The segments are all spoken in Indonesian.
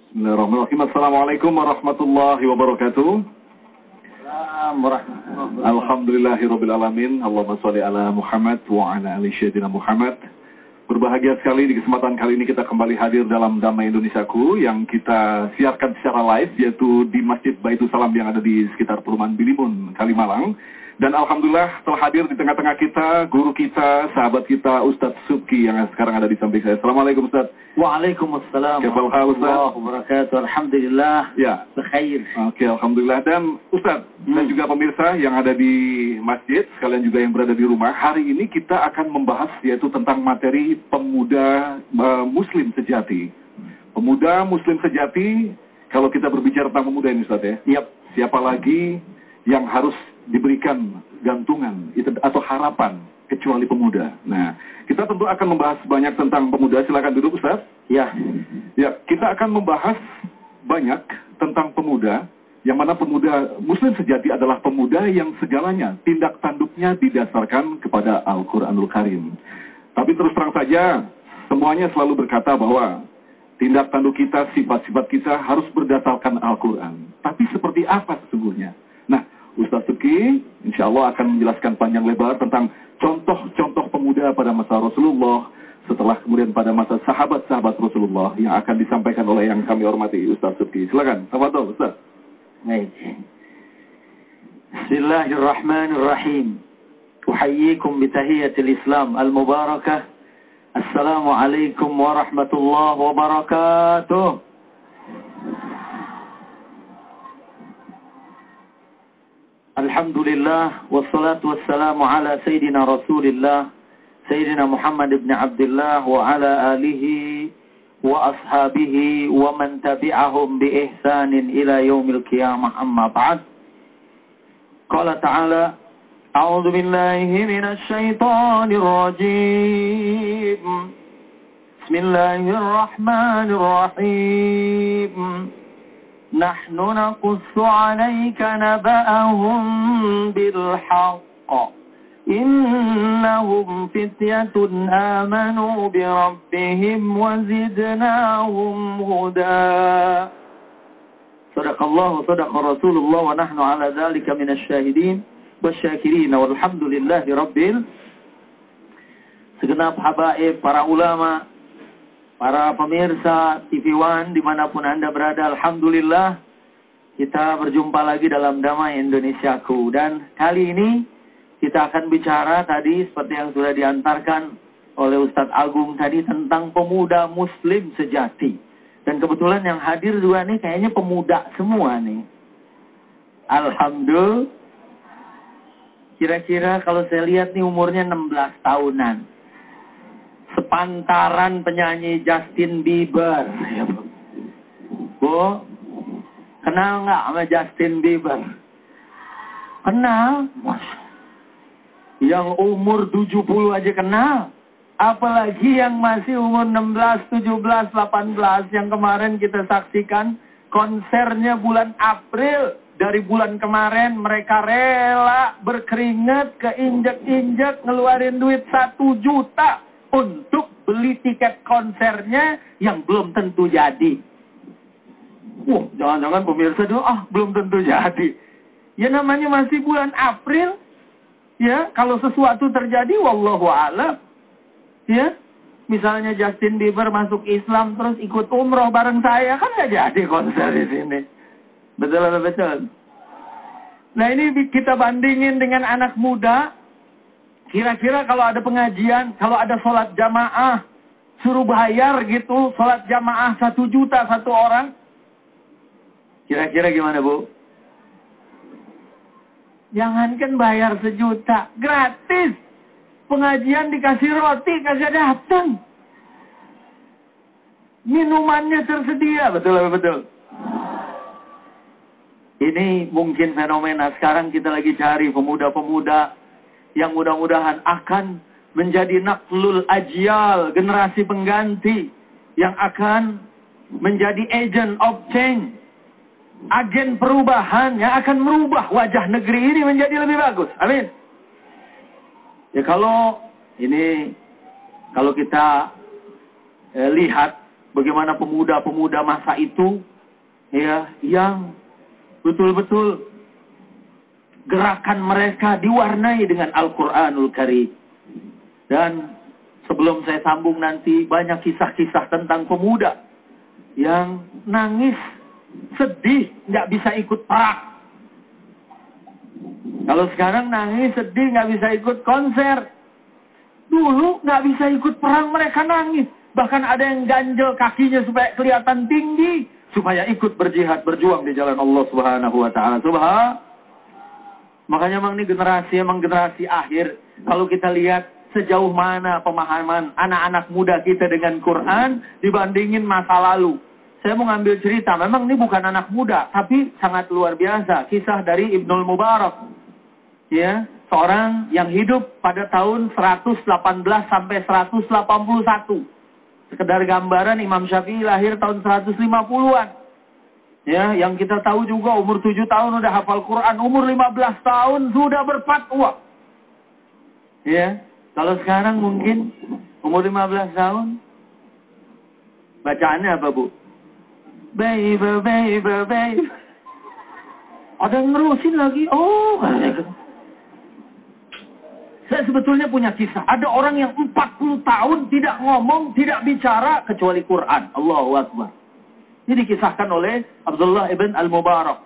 Bismillahirrahmanirrahim. Assalamualaikum warahmatullahi wabarakatuh. Alhamdulillahirabbil alamin. Allahumma shalli ala Muhammad wa ala ali sayyidina Muhammad. Berbahagia sekali di kesempatan kali ini kita kembali hadir dalam Damai Indonesiaku yang kita siarkan secara live, yaitu di Masjid Baitul Salam yang ada di sekitar Perumahan Bilimun, Kalimalang. Dan alhamdulillah telah hadir di tengah-tengah kita guru kita, sahabat kita, Ustadz Subki yang sekarang ada di samping saya. Assalamualaikum Ustadz. Waalaikumsalam warahmatullahi wabarakatuh. Alhamdulillah. Ya. Bekhair. Oke, alhamdulillah. Dan Ustadz dan juga pemirsa yang ada di masjid, sekalian juga yang berada di rumah, hari ini kita akan membahas yaitu tentang materi pemuda muslim sejati. Pemuda muslim sejati, kalau kita berbicara tentang pemuda ini Ustadz ya. Yap. Siapa lagi yang harus diberikan gantungan itu atau harapan kecuali pemuda. Nah, kita tentu akan membahas banyak tentang pemuda. Silakan duduk Ustaz. Ya. Ya, kita akan membahas banyak tentang pemuda, yang mana pemuda muslim sejati adalah pemuda yang segalanya tindak tanduknya didasarkan kepada Al-Qur'anul Karim. Tapi terus terang saja, semuanya selalu berkata bahwa tindak tanduk kita, sifat-sifat kita harus berdasarkan Al-Qur'an. Tapi seperti apa sesungguhnya? Nah, Ustaz Subki insya Allah akan menjelaskan panjang lebar tentang contoh-contoh pemuda pada masa Rasulullah, setelah kemudian pada masa sahabat-sahabat Rasulullah yang akan disampaikan oleh yang kami hormati Ustaz Subki. Silakan, tafadhol Ustaz. Baik. Bismillahirrahmanirrahim. Uhayyikum bitahiyatil Islam al-mubarakah. Assalamualaikum warahmatullahi wabarakatuh. Alhamdulillah, wassalatu wassalamu ala Sayyidina Rasulillah, Sayyidina Muhammad ibn Abdullah wa ala alihi wa ashabihi wa man tabi'ahum bi ihsanin ila yaumil qiyamah, amma ba'd. Qala ta'ala, a'udzu billahi minasy syaithanir rajim. Bismillahirrahmanirrahim. نحن نقص عليك نبأهم بالحق إنهم فتية آمنوا بربهم وزدناهم هدى صدق الله صدق رسول الله ونحن على ذلك من الشاهدين والشاكرين والحمد لله رب segenap habaib, para ulama, para pemirsa TV One dimanapun Anda berada, alhamdulillah kita berjumpa lagi dalam Damai Indonesiaku. Dan kali ini kita akan bicara tadi seperti yang sudah diantarkan oleh Ustadz Agung tadi tentang pemuda muslim sejati. Dan kebetulan yang hadir juga nih kayaknya pemuda semua nih. Alhamdulillah. Kira-kira kalau saya lihat nih umurnya 16 tahunan. Sepantaran penyanyi Justin Bieber. Bu, kenal nggak sama Justin Bieber? Kenal. Yang umur 70 aja kenal. Apalagi yang masih umur 16, 17, 18. Yang kemarin kita saksikan konsernya bulan April. Dari bulan kemarin mereka rela berkeringat, keinjek-injek, ngeluarin duit 1 juta. Untuk beli tiket konsernya yang belum tentu jadi. Wah, jangan-jangan pemirsa dulu, belum tentu jadi. Ya namanya masih bulan April. Ya, kalau sesuatu terjadi, wallahu a'lam. Ya, misalnya Justin Bieber masuk Islam terus ikut umroh bareng saya, kan nggak jadi konser di sini. Betul. Nah ini kita bandingin dengan anak muda. Kira-kira kalau ada pengajian, kalau ada sholat jamaah, suruh bayar gitu, sholat jamaah 1 juta 1 orang. Kira-kira gimana Bu? Jangankan bayar 1 juta, gratis. Pengajian dikasih roti, kagak datang. Minumannya tersedia, betul. Ini mungkin fenomena sekarang kita lagi cari pemuda-pemuda yang mudah-mudahan akan menjadi naklul ajyal, generasi pengganti yang akan menjadi agent of change, agen perubahan yang akan merubah wajah negeri ini menjadi lebih bagus. Amin. Ya kalau kita lihat bagaimana pemuda-pemuda masa itu ya yang betul-betul gerakan mereka diwarnai dengan Al-Qur'anul Karim. Dan sebelum saya sambung nanti, banyak kisah-kisah tentang pemuda yang nangis, sedih, nggak bisa ikut perang. Kalau sekarang nangis, sedih, nggak bisa ikut konser. Dulu nggak bisa ikut perang, mereka nangis. Bahkan ada yang ganjel kakinya supaya kelihatan tinggi, supaya ikut berjihad, berjuang di jalan Allah Subhanahu wa Ta'ala. Makanya memang ini generasi akhir. Kalau kita lihat sejauh mana pemahaman anak-anak muda kita dengan Quran dibandingin masa lalu. Saya mau ngambil cerita, memang ini bukan anak muda, tapi sangat luar biasa. Kisah dari Ibnul Mubarak. Ya, seorang yang hidup pada tahun 118 sampai 181. Sekedar gambaran, Imam Syafi'i lahir tahun 150-an. Ya, yang kita tahu juga umur 7 tahun udah hafal Quran, umur 15 tahun sudah berfatwa. Ya, kalau sekarang mungkin umur 15 tahun bacaannya apa, Bu? Baby, baby, baby. Ada yang nerusin lagi. Oh, saya sebetulnya punya kisah. Ada orang yang 40 tahun tidak ngomong, tidak bicara kecuali Quran. Allahu Akbar. Ini dikisahkan oleh Abdullah ibn al-Mubarak.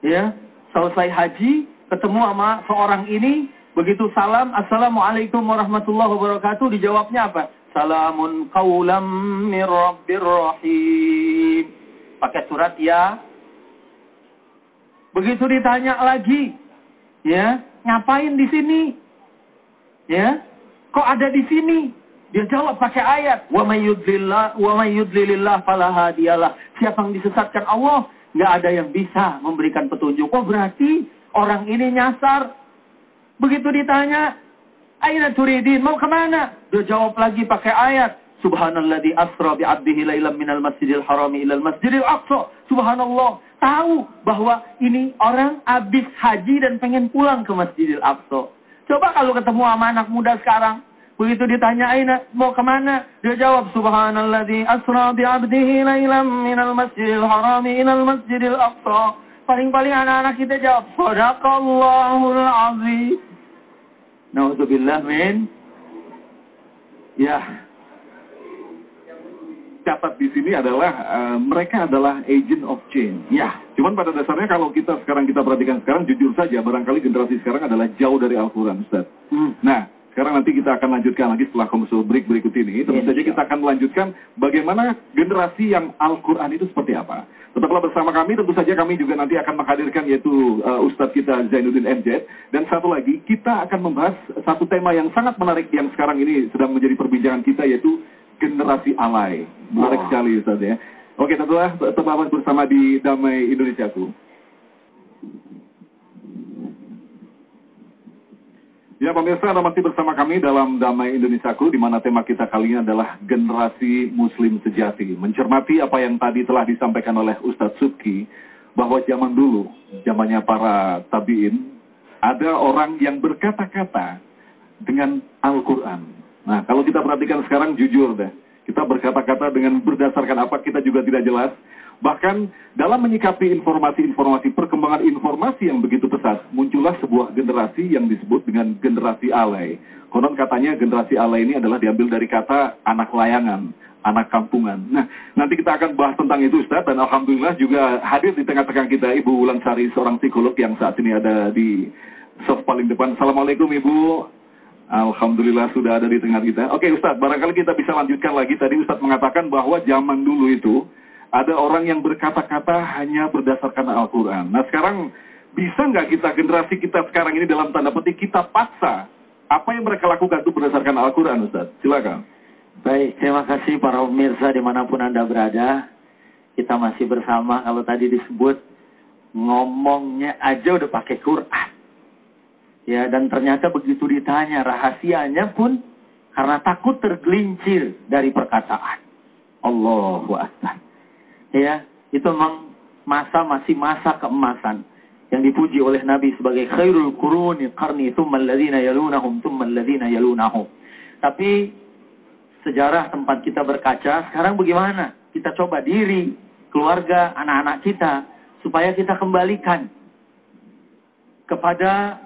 Ya, selesai haji, ketemu sama seorang ini, begitu salam, Assalamualaikum warahmatullahi wabarakatuh, dijawabnya apa? Salamun qawlam mir rabbir rahim. Pakai surat ya. Begitu ditanya lagi, ya, ngapain di sini? Ya, kok ada di sini? Dia jawab pakai ayat, wa may yudlilillah fala hadiyalah. Siapa yang disesatkan Allah, nggak ada yang bisa memberikan petunjuk. Oh, berarti orang ini nyasar. Begitu ditanya, aina turidin, mau kemana? Dia jawab lagi pakai ayat, subhanalladzi asra bi'abdihi lailan minal masjidil harami ilal masjidil aqsa. Subhanallah, tahu bahwa ini orang habis haji dan pengen pulang ke Masjidil Aqsa. Coba kalau ketemu sama anak muda sekarang, begitu ditanya aina, mau kemana? Dia jawab, subhanalladzi asra bi'abdihi lailan minal masjidil harami ilal masjidil aqsa. Paling-paling anak-anak kita jawab, shadaqallahul azim. Na'udzubillah min. Ya. Catat di sini adalah mereka adalah agent of change. Ya. Cuman pada dasarnya kalau kita perhatikan sekarang, jujur saja, barangkali generasi sekarang adalah jauh dari Al-Quran, Ustaz. Nah, sekarang nanti kita akan lanjutkan lagi setelah komersial break berikut ini. Tentu saja kita akan melanjutkan bagaimana generasi yang Al-Quran itu seperti apa. Tetaplah bersama kami, tentu saja kami juga nanti akan menghadirkan yaitu Ustadz kita Zainuddin MZ. Dan satu lagi, kita akan membahas satu tema yang sangat menarik yang sekarang ini sedang menjadi perbincangan kita, yaitu generasi alay. Menarik sekali, Ustadz ya. Oke, tentulah tetaplah bersama di Damai Indonesiaku. Ya, pemirsa, Anda masih bersama kami dalam Damai Indonesiaku, di mana tema kita kali ini adalah generasi Muslim sejati. Mencermati apa yang tadi telah disampaikan oleh Ustadz Subki, bahwa zaman dulu, zamannya para tabi'in, ada orang yang berkata-kata dengan Al-Quran. Nah, kalau kita perhatikan sekarang, jujur deh, kita berkata-kata dengan berdasarkan apa, kita juga tidak jelas. Bahkan dalam menyikapi informasi-informasi, perkembangan informasi yang begitu pesat, muncullah sebuah generasi yang disebut dengan generasi alay. Konon katanya generasi alay ini adalah diambil dari kata anak layangan, anak kampungan. Nah, nanti kita akan bahas tentang itu, Ustaz, dan alhamdulillah juga hadir di tengah-tengah kita Ibu Wulansari, seorang psikolog yang saat ini ada di soft paling depan. Assalamualaikum, Ibu. Alhamdulillah sudah ada di tengah kita. Oke, Ustaz, barangkali kita bisa lanjutkan lagi. Tadi Ustaz mengatakan bahwa zaman dulu itu ada orang yang berkata-kata hanya berdasarkan Al-Quran. Nah, sekarang bisa nggak kita, generasi kita sekarang ini dalam tanda petik, kita paksa apa yang mereka lakukan itu berdasarkan Al-Quran, Ustaz? Silakan. Baik, terima kasih para pemirsa dimanapun Anda berada. Kita masih bersama, kalau tadi disebut ngomongnya aja udah pakai Quran. Ya, dan ternyata begitu ditanya rahasianya pun karena takut tergelincir dari perkataan. Allahu Akbar. Ya, itu memang masih masa keemasan yang dipuji oleh Nabi sebagai khairul quruni qarni tsumma alladhina yalunahum tsumma alladhina yalunahum. Tapi sejarah tempat kita berkaca. Sekarang bagaimana? Kita coba diri, keluarga, anak-anak kita, supaya kita kembalikan kepada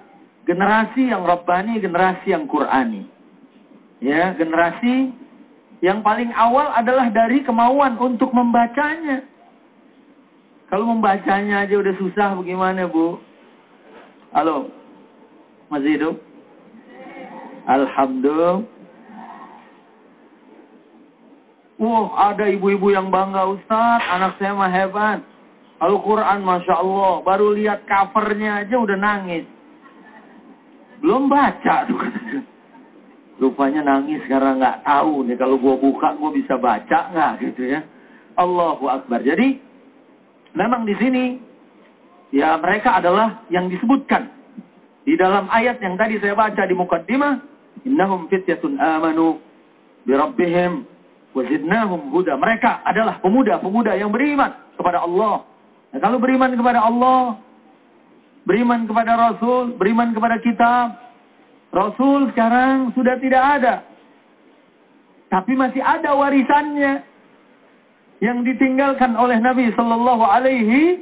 generasi yang Rabbani, generasi yang Qur'ani. Ya, generasi yang paling awal adalah dari kemauan untuk membacanya. Kalau membacanya aja udah susah, bagaimana Bu? Halo, masih hidup? Alhamdulillah. Ada ibu-ibu yang bangga, Ustaz, anak saya mah hebat. Al-Quran, Masya Allah, baru lihat covernya aja udah nangis. Belum baca tuh. Rupanya nangis karena nggak tahu nih, kalau gua buka gua bisa baca nggak gitu ya. Allahu Akbar. Jadi memang di sini ya mereka adalah yang disebutkan di dalam ayat yang tadi saya baca di muqaddimah, innahum fityatun amanu bi rabbihim wa zidnahum huda. Mereka adalah pemuda-pemuda yang beriman kepada Allah. Nah, kalau beriman kepada Allah, beriman kepada Rasul, beriman kepada kitab, Rasul sekarang sudah tidak ada. Tapi masih ada warisannya yang ditinggalkan oleh Nabi sallallahu alaihi,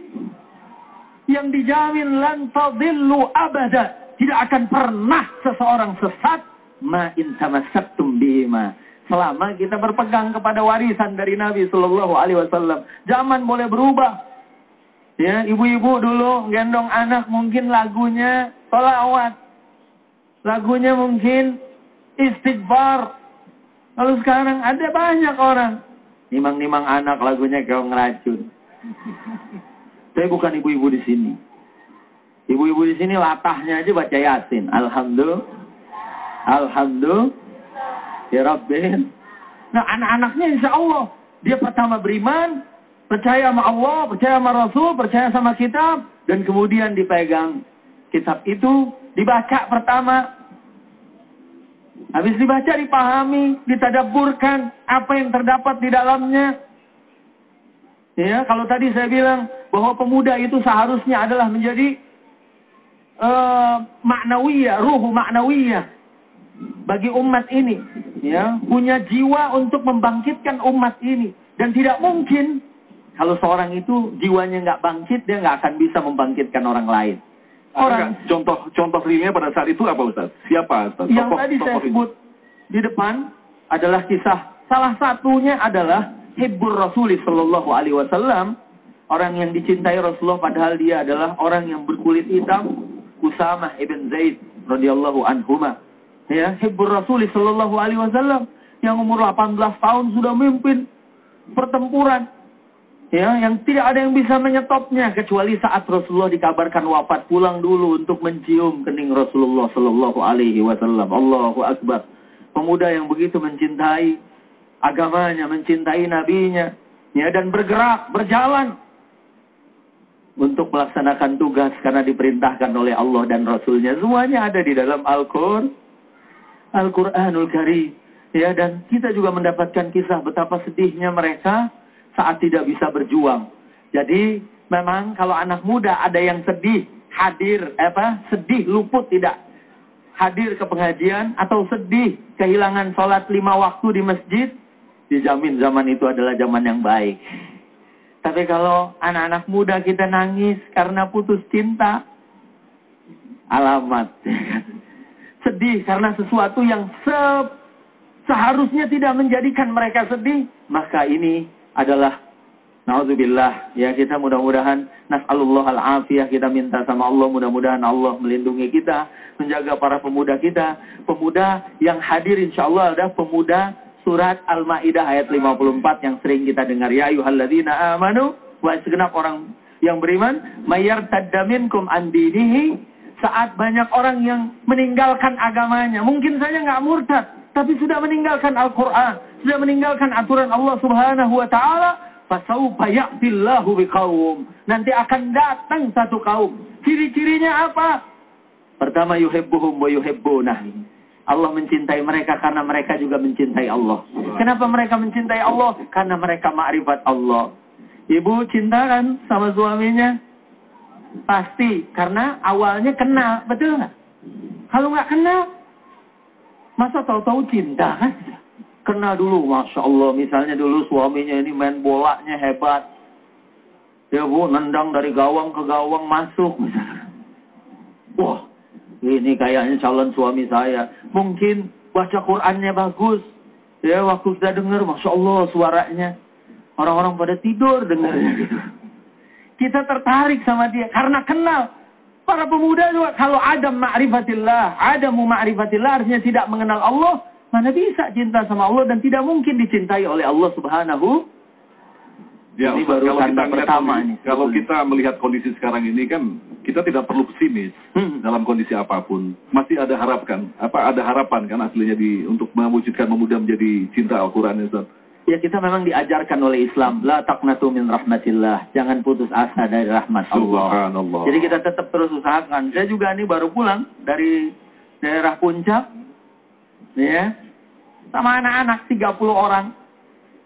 yang dijamin lan tadillu abada. Tidak akan pernah seseorang sesat ma in tamassaktum bihima. Selama kita berpegang kepada warisan dari Nabi sallallahu alaihi wasallam. Zaman boleh berubah. Ya, ibu-ibu dulu gendong anak mungkin lagunya sholawat. Lagunya mungkin istighfar. Kalau sekarang ada banyak orang nimang-nimang anak lagunya kayak ngeracun. Saya bukan ibu-ibu di sini. Ibu-ibu di sini latahnya aja baca Yasin. Alhamdulillah. Alhamdulillah. Ya Rabbin. Nah, anak-anaknya insya Allah dia pertama beriman, percaya sama Allah, percaya sama Rasul, percaya sama kitab, dan kemudian dipegang kitab itu, dibaca pertama. Habis dibaca, dipahami, ditadabburkan apa yang terdapat di dalamnya. Ya, kalau tadi saya bilang bahwa pemuda itu seharusnya adalah menjadi maknawiyah, ruh maknawiyah bagi umat ini. Ya, punya jiwa untuk membangkitkan umat ini. Dan tidak mungkin kalau seorang itu jiwanya nggak bangkit, dia nggak akan bisa membangkitkan orang lain. Contoh realnya pada saat itu apa Ustaz? Siapa Ustaz? Yang tadi saya sebut di depan adalah kisah. Salah satunya adalah Hibbur Rasul sallallahu alaihi wasallam, orang yang dicintai Rasulullah padahal dia adalah orang yang berkulit hitam, Usamah ibn Zaid radhiyallahu anhuma. Ya, Hibbur Rasul sallallahu alaihi wasallam yang umur 18 tahun sudah memimpin pertempuran. Ya, yang tidak ada yang bisa menyetopnya kecuali saat Rasulullah dikabarkan wafat, pulang dulu untuk mencium kening Rasulullah sallallahu alaihi wasallam. Allahu Akbar. Pemuda yang begitu mencintai agamanya, mencintai nabinya, ya, dan bergerak, berjalan untuk melaksanakan tugas karena diperintahkan oleh Allah dan Rasulnya. Semuanya ada di dalam Al-Quranul Karim. Ya, dan kita juga mendapatkan kisah betapa sedihnya mereka saat tidak bisa berjuang. Jadi memang kalau anak muda ada yang sedih, sedih luput tidak hadir ke pengajian, atau sedih kehilangan sholat 5 waktu di masjid, dijamin zaman itu adalah zaman yang baik. Tapi kalau anak-anak muda kita nangis karena putus cinta, alamat. Sedih karena sesuatu yang seharusnya tidak menjadikan mereka sedih, maka ini adalah na'udzubillah. Ya, kita mudah-mudahan nas'alullah al-afiyah, kita minta sama Allah mudah-mudahan Allah melindungi kita, menjaga para pemuda kita. Pemuda yang hadir insyaallah adalah pemuda surat Al-Maidah ayat 54 yang sering kita dengar, ya ayyuhalladzina amanu, wa segenap orang yang beriman, mayartadda minkum an dinihi, saat banyak orang yang meninggalkan agamanya, mungkin saja nggak murtad, tapi sudah meninggalkan Al-Quran, sudah meninggalkan aturan Allah Subhanahu wa Ta'ala, fasawfa ya'tillahu biqaum, nanti akan datang satu kaum. Ciri-cirinya apa? Pertama, yuhibbuhum wa yuhibbunah. Allah mencintai mereka karena mereka juga mencintai Allah. Kenapa mereka mencintai Allah? Karena mereka ma'rifat Allah. Ibu cinta kan sama suaminya? Pasti, karena awalnya kenal, betul nggak? Kalau nggak kenal, masa tahu-tahu cinta kan? Kenal dulu, Masya Allah. Misalnya dulu suaminya ini main bolanya hebat. Ya Bu, nendang dari gawang ke gawang masuk. Wah, ini kayaknya calon suami saya. Mungkin baca Qur'annya bagus. Ya, waktu kita dengar, Masya Allah suaranya. Orang-orang pada tidur dengarnya gitu. Kita tertarik sama dia karena kenal. Para pemuda juga kalau ada ma'rifatillah artinya tidak mengenal Allah, mana bisa cinta sama Allah dan tidak mungkin dicintai oleh Allah Subhanahu. Ya, ini baru tanda pertama ini. Kalau kita melihat kondisi sekarang ini kan kita tidak perlu pesimis dalam kondisi apapun. Masih ada harapan kan aslinya untuk mewujudkan pemuda menjadi cinta Al-Qur'an itu. Ya, kita memang diajarkan oleh Islam, la taqnatu min rahmatillah, jangan putus asa dari rahmat Allah. Subhanallah. Jadi kita tetap terus usahakan. Saya juga ini baru pulang dari daerah Puncak, ya, sama anak-anak 30 orang,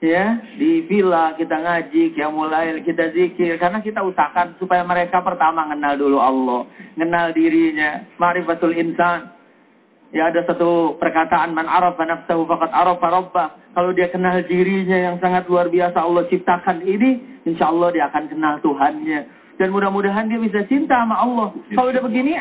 ya, di villa kita ngaji, qiyamul lail, kita zikir, karena kita usahakan supaya mereka pertama kenal dulu Allah, kenal dirinya, ma'rifatul insan. Ya, ada satu perkataan, man arafa nafsahu faqad arafa rabbah. Kalau dia kenal dirinya yang sangat luar biasa Allah ciptakan ini, insya Allah dia akan kenal Tuhannya. Dan mudah-mudahan dia bisa cinta sama Allah. Kalau udah begini,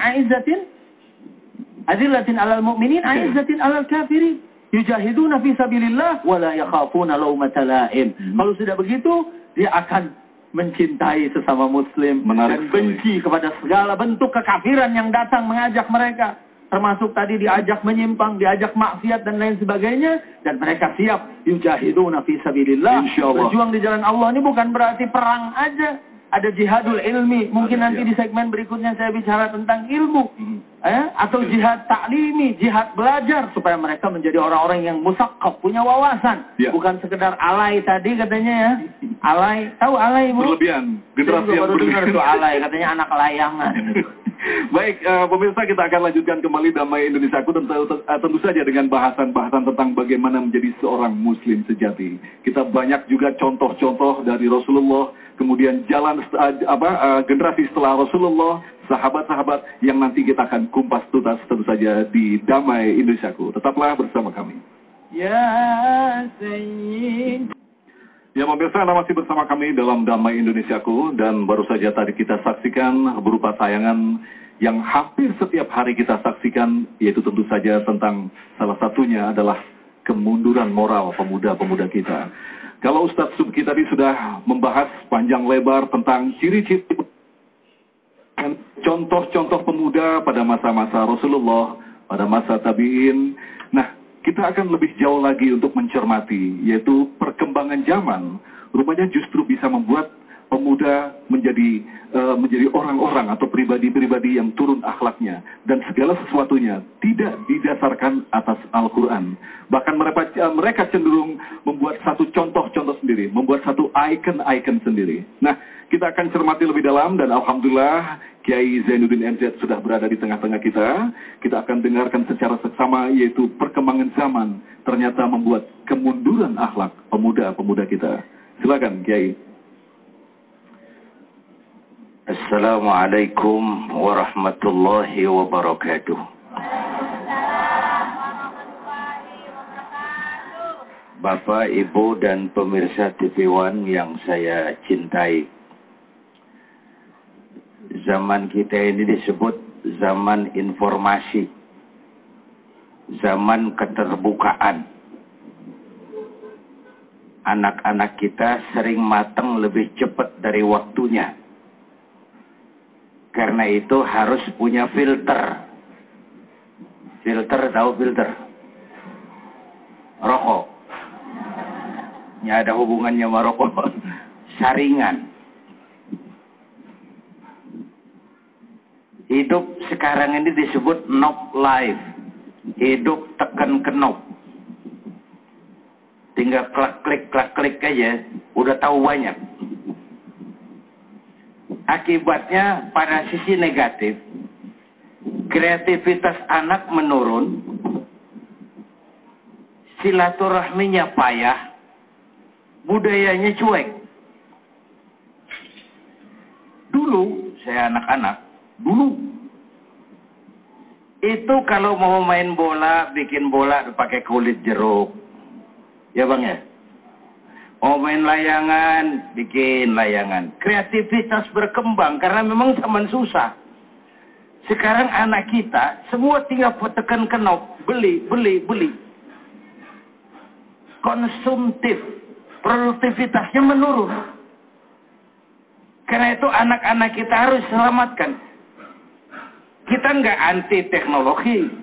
azillatin alal mu'minin, aizzatin alal kafirin. Yujahiduna fi sabilillah, wa la yakhafuna lawmata la'im. Kalau sudah begitu, dia akan mencintai sesama muslim. Dan benci kepada segala bentuk kekafiran yang datang mengajak mereka. Termasuk tadi diajak menyimpang, diajak maksiat dan lain sebagainya. Dan mereka siap. Yujahiduna fi sabilillah. Berjuang di jalan Allah ini bukan berarti perang aja. Ada jihadul ilmi. Mungkin nanti di segmen berikutnya saya bicara tentang ilmu. Atau jihad taklimi, jihad belajar. Supaya mereka menjadi orang-orang yang musaqqaf, punya wawasan. Bukan sekedar alay tadi katanya ya. Alay, tahu alay Bu? Berlebihan. Generasi yang baru dengar tuh alay, katanya anak layangan. Baik, pemirsa, kita akan lanjutkan kembali Damai Indonesiaku tentu saja dengan bahasan-bahasan tentang bagaimana menjadi seorang muslim sejati. Kita banyak juga contoh-contoh dari Rasulullah, kemudian generasi setelah Rasulullah, sahabat-sahabat yang nanti kita akan kumpas tuntas tentu saja di Damai Indonesiaku. Tetaplah bersama kami. Ya Sayyid. Ya pemirsa, Anda masih bersama kami dalam Damai Indonesiaku, dan baru saja tadi kita saksikan berupa tayangan yang hampir setiap hari kita saksikan, yaitu tentu saja tentang salah satunya adalah kemunduran moral pemuda-pemuda kita. Kalau Ustadz Subki tadi sudah membahas panjang lebar tentang ciri-ciri contoh-contoh pemuda pada masa-masa Rasulullah, pada masa tabi'in. Nah, kita akan lebih jauh lagi untuk mencermati, yaitu perkembangan zaman. Rupanya justru bisa membuat pemuda menjadi orang-orang atau pribadi-pribadi yang turun akhlaknya. Dan segala sesuatunya tidak didasarkan atas Al-Quran. Bahkan mereka cenderung membuat satu contoh-contoh sendiri, membuat satu icon-icon sendiri. Nah, kita akan cermati lebih dalam, dan Alhamdulillah Kiai Zainuddin MZ sudah berada di tengah-tengah kita. Kita akan dengarkan secara seksama, yaitu perkembangan zaman ternyata membuat kemunduran akhlak pemuda-pemuda kita. Silakan Kiai. Assalamualaikum warahmatullahi wabarakatuh. Bapak, Ibu, dan pemirsa TV One yang saya cintai. Zaman kita ini disebut zaman informasi, zaman keterbukaan. Anak-anak kita sering matang lebih cepat dari waktunya. Karena itu harus punya filter. Filter, tahu filter? Rokok. Ini ada hubungannya sama rokok. Saringan. Hidup sekarang ini disebut knob life. Hidup tekan ke knob. Tinggal klik aja, udah tahu banyak. Akibatnya pada sisi negatif, kreativitas anak menurun, silaturahminya payah, budayanya cuek. Dulu, saya anak-anak, itu kalau mau main bola, bikin bola pakai kulit jeruk, Ya Bang ya? Mau main layangan, bikin layangan. Kreativitas berkembang karena memang zaman susah. Sekarang anak kita semua tinggal tekan knop, beli. Konsumtif, produktivitasnya menurun. Karena itu anak-anak kita harus selamatkan. Kita nggak anti teknologi.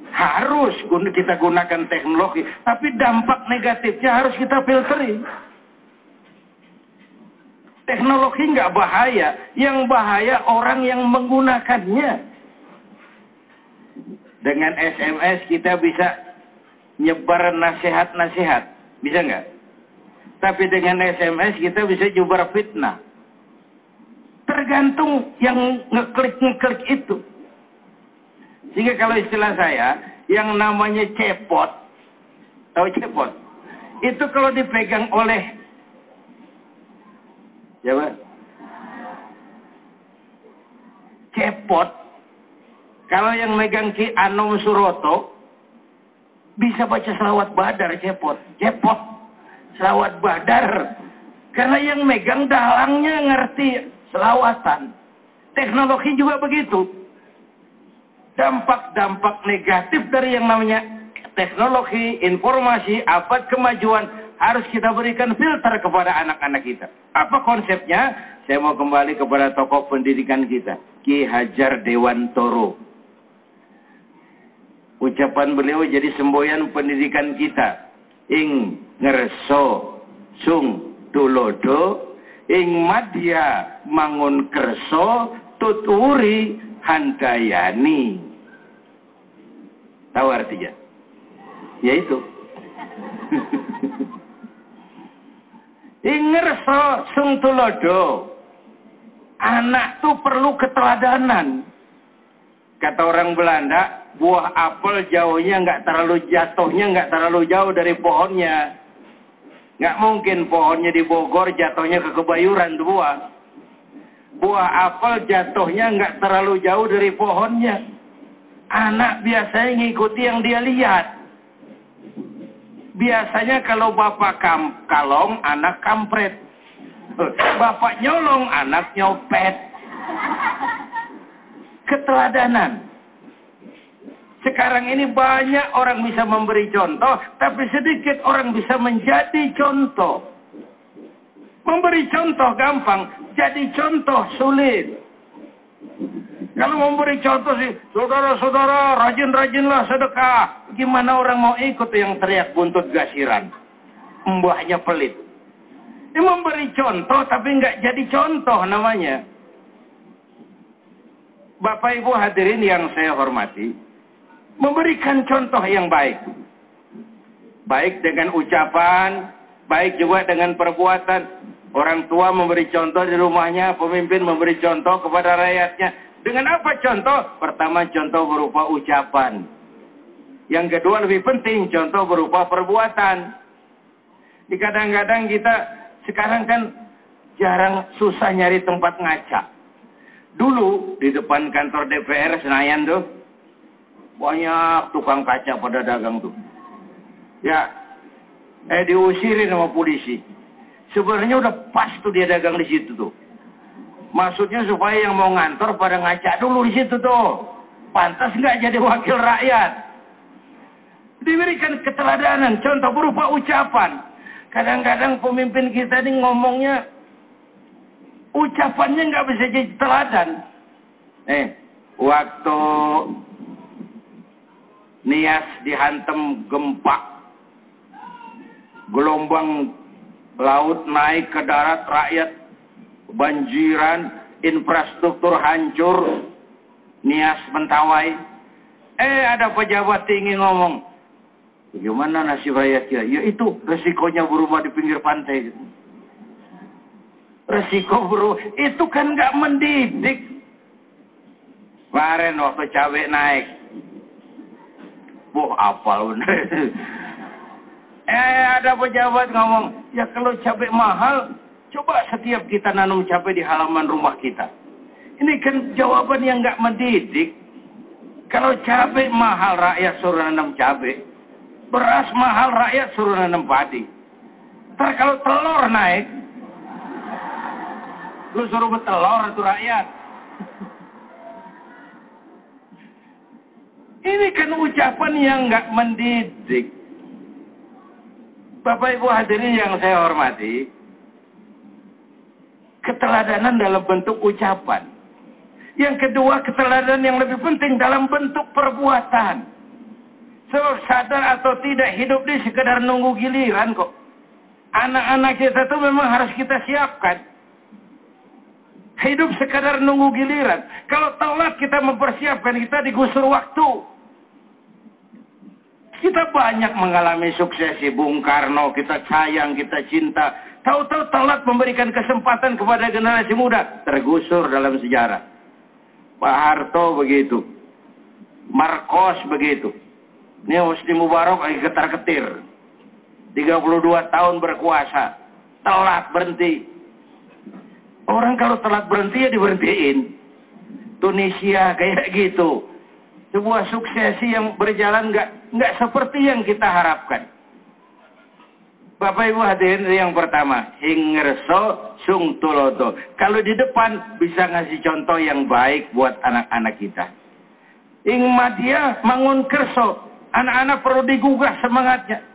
Harus kita gunakan teknologi, tapi dampak negatifnya harus kita filteri. Teknologi nggak bahaya, yang bahaya orang yang menggunakannya. Dengan SMS kita bisa nyebar nasihat-nasihat, bisa nggak? Tapi dengan SMS kita bisa nyebar fitnah. Tergantung yang ngeklik itu. Sehingga kalau istilah saya, yang namanya cepot, tahu cepot? Itu kalau dipegang oleh, coba, cepot, kalau yang megang Ki Anom Suroto, bisa baca selawat badar cepot, selawat badar. Karena yang megang dalangnya ngerti selawatan. Teknologi juga begitu. Dampak-dampak negatif dari yang namanya teknologi, informasi, abad kemajuan harus kita berikan filter kepada anak-anak kita. Apa konsepnya? Saya mau kembali kepada tokoh pendidikan kita, Ki Hajar Dewantoro. Ucapan beliau jadi semboyan pendidikan kita. Ing ngerso sung tulodo, ing madya mangun kerso tuturi handayani. Tahu artinya? Yaitu ingerso sung tulodo. Anak tuh perlu keteladanan. Kata orang Belanda, buah apel jatuhnya nggak terlalu jauh dari pohonnya. Nggak mungkin pohonnya di Bogor jatuhnya ke Kebayuran tuh buah. Buah apel jatuhnya nggak terlalu jauh dari pohonnya. Anak biasanya ngikuti yang dia lihat. Biasanya kalau bapak kalong, anak kampret. Bapak nyolong, anak nyopet. Keteladanan. Sekarang ini banyak orang bisa memberi contoh, tapi sedikit orang bisa menjadi contoh. Memberi contoh gampang, jadi contoh sulit. Kalau memberi contoh sih, saudara-saudara rajin-rajinlah sedekah. Gimana orang mau ikut yang teriak buntut gasiran? Mbahnya pelit. Ini memberi contoh tapi nggak jadi contoh namanya. Bapak Ibu hadirin yang saya hormati, memberikan contoh yang baik. Baik dengan ucapan, baik juga dengan perbuatan. Orang tua memberi contoh di rumahnya, pemimpin memberi contoh kepada rakyatnya. Dengan apa contoh? Pertama, contoh berupa ucapan. Yang kedua, lebih penting, contoh berupa perbuatan. Kadang-kadang kita sekarang kan jarang, susah nyari tempat ngaca. Dulu di depan kantor DPR Senayan tuh banyak tukang kaca pada dagang tuh. Ya, diusirin sama polisi. Sebenarnya udah pas tuh dia dagang di situ tuh. Maksudnya supaya yang mau ngantor pada ngaca dulu di situ tuh. Pantas nggak jadi wakil rakyat. Diberikan keteladanan, contoh berupa ucapan. Kadang-kadang pemimpin kita ini ngomongnya, ucapannya nggak bisa jadi teladan. Waktu Nias dihantam gempa, gelombang laut naik ke darat, rakyat banjiran, infrastruktur hancur, Nias Mentawai. Ada pejabat tinggi ngomong, bagaimana nasib rakyat kita? Ya itu resikonya berubah di pinggir pantai. Resiko berubah, itu kan nggak mendidik. Kemarin waktu cabai naik, apal bener. Ada pejabat ngomong, ya kalau cabai mahal, coba setiap kita nanam cabai di halaman rumah kita. Ini kan jawaban yang nggak mendidik. Kalau cabai mahal, rakyat suruh nanam cabai. Beras mahal, rakyat suruh nanam padi. Ntar kalau telur naik, lu suruh bertelur itu rakyat. Ini kan ucapan yang nggak mendidik. Bapak Ibu hadirin yang saya hormati, keteladanan dalam bentuk ucapan. Yang kedua, keteladanan yang lebih penting dalam bentuk perbuatan. Sebab sadar atau tidak, hidup ini sekedar nunggu giliran kok. Anak-anak kita tuh memang harus kita siapkan. Hidup sekadar nunggu giliran. Kalau telat kita mempersiapkan, kita digusur waktu. Kita banyak mengalami suksesi. Bung Karno, kita sayang, kita cinta. Tahu-tahu telat memberikan kesempatan kepada generasi muda. Tergusur dalam sejarah. Pak Harto begitu. Marcos begitu. Ini Husni Mubarak lagi ketar-ketir. 32 tahun berkuasa. Telat berhenti. Orang kalau telat berhenti ya diberhentiin. Tunisia kayak gitu. Sebuah suksesi yang berjalan nggak seperti yang kita harapkan. Bapak Ibu hadirin, yang pertama, hingerso sung tulodo. Kalau di depan bisa ngasih contoh yang baik buat anak-anak kita. Ing madia mangun kerso. Anak-anak perlu digugah semangatnya.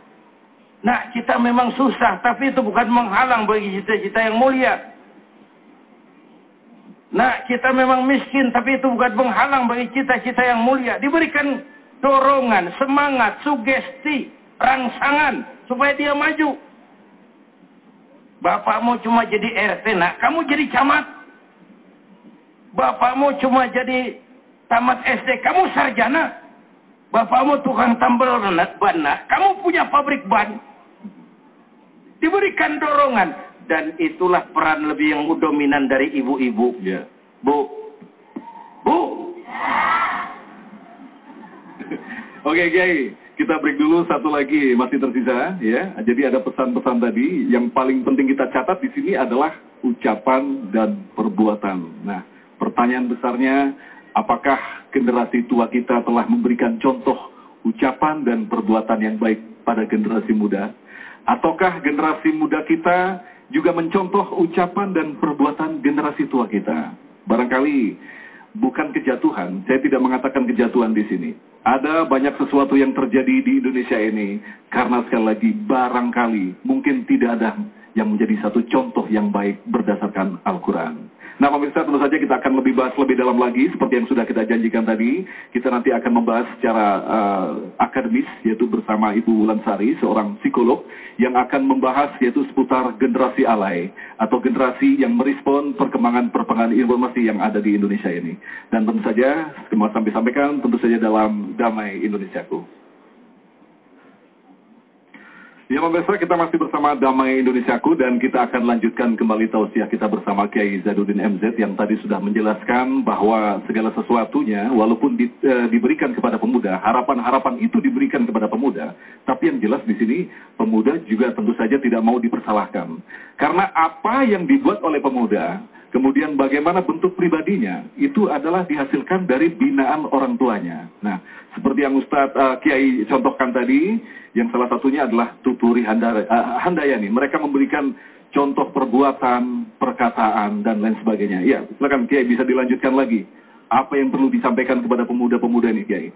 Nah, kita memang susah, tapi itu bukan menghalang bagi cita-cita yang mulia. Nah, kita memang miskin, tapi itu bukan menghalang bagi cita-cita yang mulia. Diberikan dorongan, semangat, sugesti, rangsangan, supaya dia maju. Bapakmu cuma jadi RT, nak, kamu jadi camat. Bapakmu cuma jadi tamat SD, kamu sarjana. Bapakmu tukang tambal ban, nak, kamu punya pabrik ban. Diberikan dorongan. Dan itulah peran lebih yang dominan dari ibu-ibu. Ya. Bu. Oke, Kiai. Kita break dulu, satu lagi masih tersisa, ya. Jadi ada pesan-pesan tadi. Yang paling penting kita catat di sini adalah ucapan dan perbuatan. Nah, pertanyaan besarnya, apakah generasi tua kita telah memberikan contoh ucapan dan perbuatan yang baik pada generasi muda? Ataukah generasi muda kita juga mencontoh ucapan dan perbuatan generasi tua kita? Barangkali bukan kejatuhan, saya tidak mengatakan kejatuhan di sini. Ada banyak sesuatu yang terjadi di Indonesia ini karena sekali lagi barangkali mungkin tidak ada yang menjadi satu contoh yang baik berdasarkan Al-Quran. Nah, pemirsa, tentu saja kita akan bahas lebih dalam lagi seperti yang sudah kita janjikan tadi. Kita nanti akan membahas secara akademis, yaitu bersama Ibu Wulansari, seorang psikolog yang akan membahas yaitu seputar generasi alay atau generasi yang merespon perkembangan informasi yang ada di Indonesia ini. Dan tentu saja, semua sampai sampaikan tentu saja dalam Damai Indonesiaku. Ya pemirsa, kita masih bersama Damai Indonesiaku dan kita akan lanjutkan kembali tausiah kita bersama Kiai Zainuddin MZ yang tadi sudah menjelaskan bahwa segala sesuatunya walaupun diberikan kepada pemuda, harapan-harapan itu diberikan kepada pemuda, tapi yang jelas di sini pemuda juga tentu saja tidak mau dipersalahkan. Karena apa yang dibuat oleh pemuda, kemudian bagaimana bentuk pribadinya, itu adalah dihasilkan dari binaan orang tuanya. Nah, seperti yang Ustadz Kiai contohkan tadi, yang salah satunya adalah Tuturi Handayani. Mereka memberikan contoh perbuatan, perkataan, dan lain sebagainya. Ya, silakan Kiai, bisa dilanjutkan lagi. Apa yang perlu disampaikan kepada pemuda-pemuda ini, Kiai?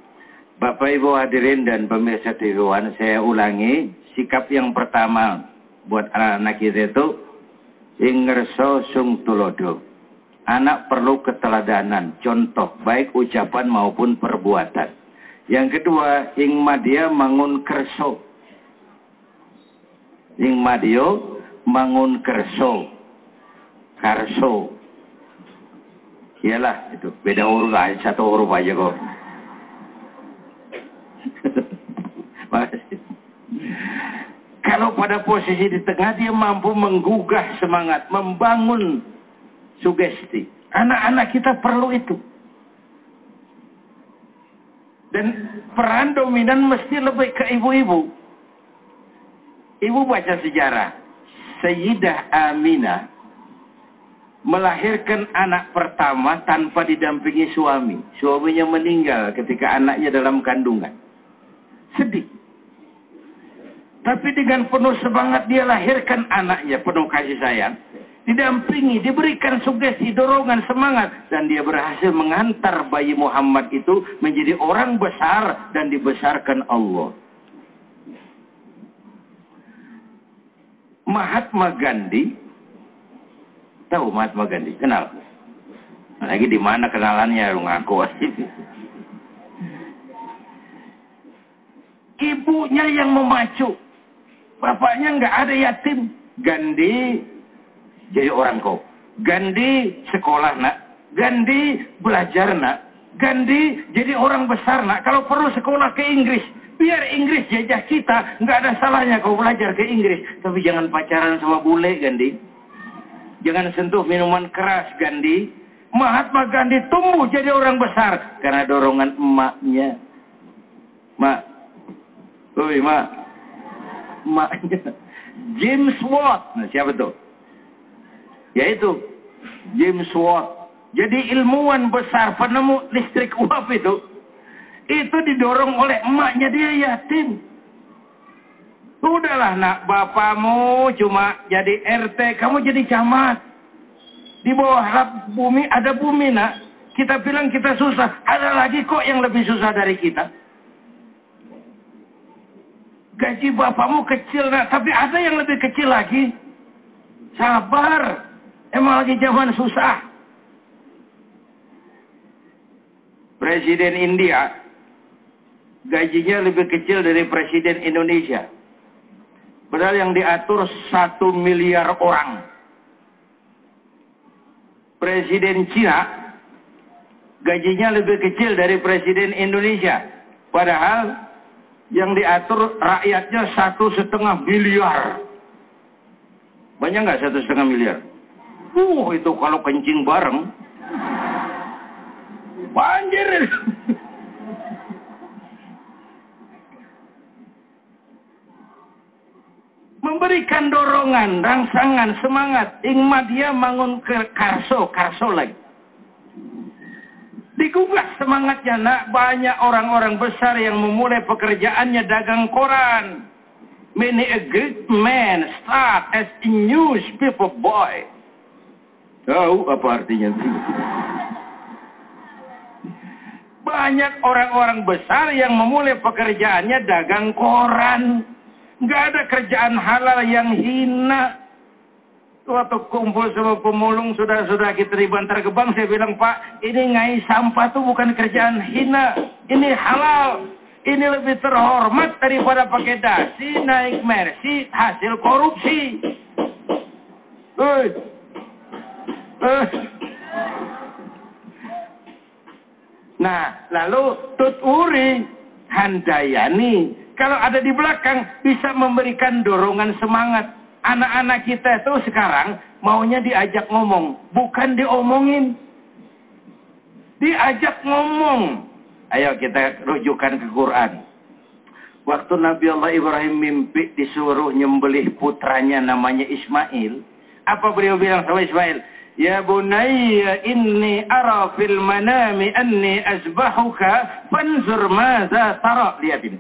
Bapak Ibu hadirin dan pemirsa TV One, saya ulangi, sikap yang pertama buat anak-anak kita itu, ingerso sung tulodo. Anak perlu keteladanan, contoh, baik ucapan maupun perbuatan. Yang kedua, ing madia mangun kerso. Ing madio mangun kerso. Karso. Iyalah, itu beda huruf aja, satu huruf aja kok. Kalau pada posisi di tengah, dia mampu menggugah semangat, membangun sugesti. Anak-anak kita perlu itu. Dan peran dominan mesti lebih ke ibu-ibu. Ibu baca sejarah. Sayyidah Aminah melahirkan anak pertama tanpa didampingi suami. Suaminya meninggal ketika anaknya dalam kandungan. Sedih. Tapi dengan penuh semangat dia lahirkan anaknya, penuh kasih sayang. Didampingi, diberikan sugesti, dorongan, semangat. Dan dia berhasil mengantar bayi Muhammad itu menjadi orang besar dan dibesarkan Allah. Mahatma Gandhi, tahu Mahatma Gandhi? Kenal? Lagi di mana kenalannya, lu ngaku. Ibunya yang memacu, bapaknya nggak ada yatim. Gandhi jadi orang kau. Gandhi sekolah nak. Gandhi belajar nak. Gandhi jadi orang besar nak. Kalau perlu sekolah ke Inggris. Biar Inggris jajah kita. Nggak ada salahnya kau belajar ke Inggris. Tapi jangan pacaran sama bule Gandhi. Jangan sentuh minuman keras Gandhi. Mahatma Gandhi tumbuh jadi orang besar. Karena dorongan emaknya. Mak. Oi mak. Emaknya. James Watt. Nah, siapa tuh? Yaitu James Watt. Jadi ilmuwan besar, penemu listrik uap itu didorong oleh emaknya, dia yatim. Udahlah nak, bapamu cuma jadi RT, kamu jadi camat. Di bawah bumi ada bumi nak. Kita bilang kita susah, ada lagi kok yang lebih susah dari kita. Gaji bapamu kecil nak, tapi ada yang lebih kecil lagi. Sabar. Emang lagi zaman susah. Presiden India gajinya lebih kecil dari Presiden Indonesia. Padahal yang diatur 1 miliar orang. Presiden Cina gajinya lebih kecil dari Presiden Indonesia. Padahal yang diatur rakyatnya 1,5 miliar. Banyak nggak 1,5 miliar? Itu kalau kencing bareng. Banjir. Memberikan dorongan, rangsangan, semangat. Ingmat dia bangun ke Karso lagi. Digugah semangatnya nak. Banyak orang-orang besar yang memulai pekerjaannya dagang koran. Many a great man start as a newspaper boy. Tahu apa artinya? Banyak orang-orang besar yang memulai pekerjaannya dagang koran. Nggak ada kerjaan halal yang hina. Waktu kumpul sama pemulung, sudah kita di Bantar Gebang, saya bilang, Pak, ini ngai sampah tuh bukan kerjaan hina. Ini halal. Ini lebih terhormat daripada pakai dasi, naik mercy, hasil korupsi. Nah, lalu Tut Uri Handayani, kalau ada di belakang, bisa memberikan dorongan semangat. Anak-anak kita itu sekarang maunya diajak ngomong, bukan diomongin. Diajak ngomong. Ayo kita rujukan ke Quran. Waktu Nabi Allah Ibrahim mimpi disuruh nyembelih putranya namanya Ismail. Apa beliau bilang sama Ismail? Ya bunayya inni ara fil manami anni azbahuka fanzur maza tara. Lihat ini.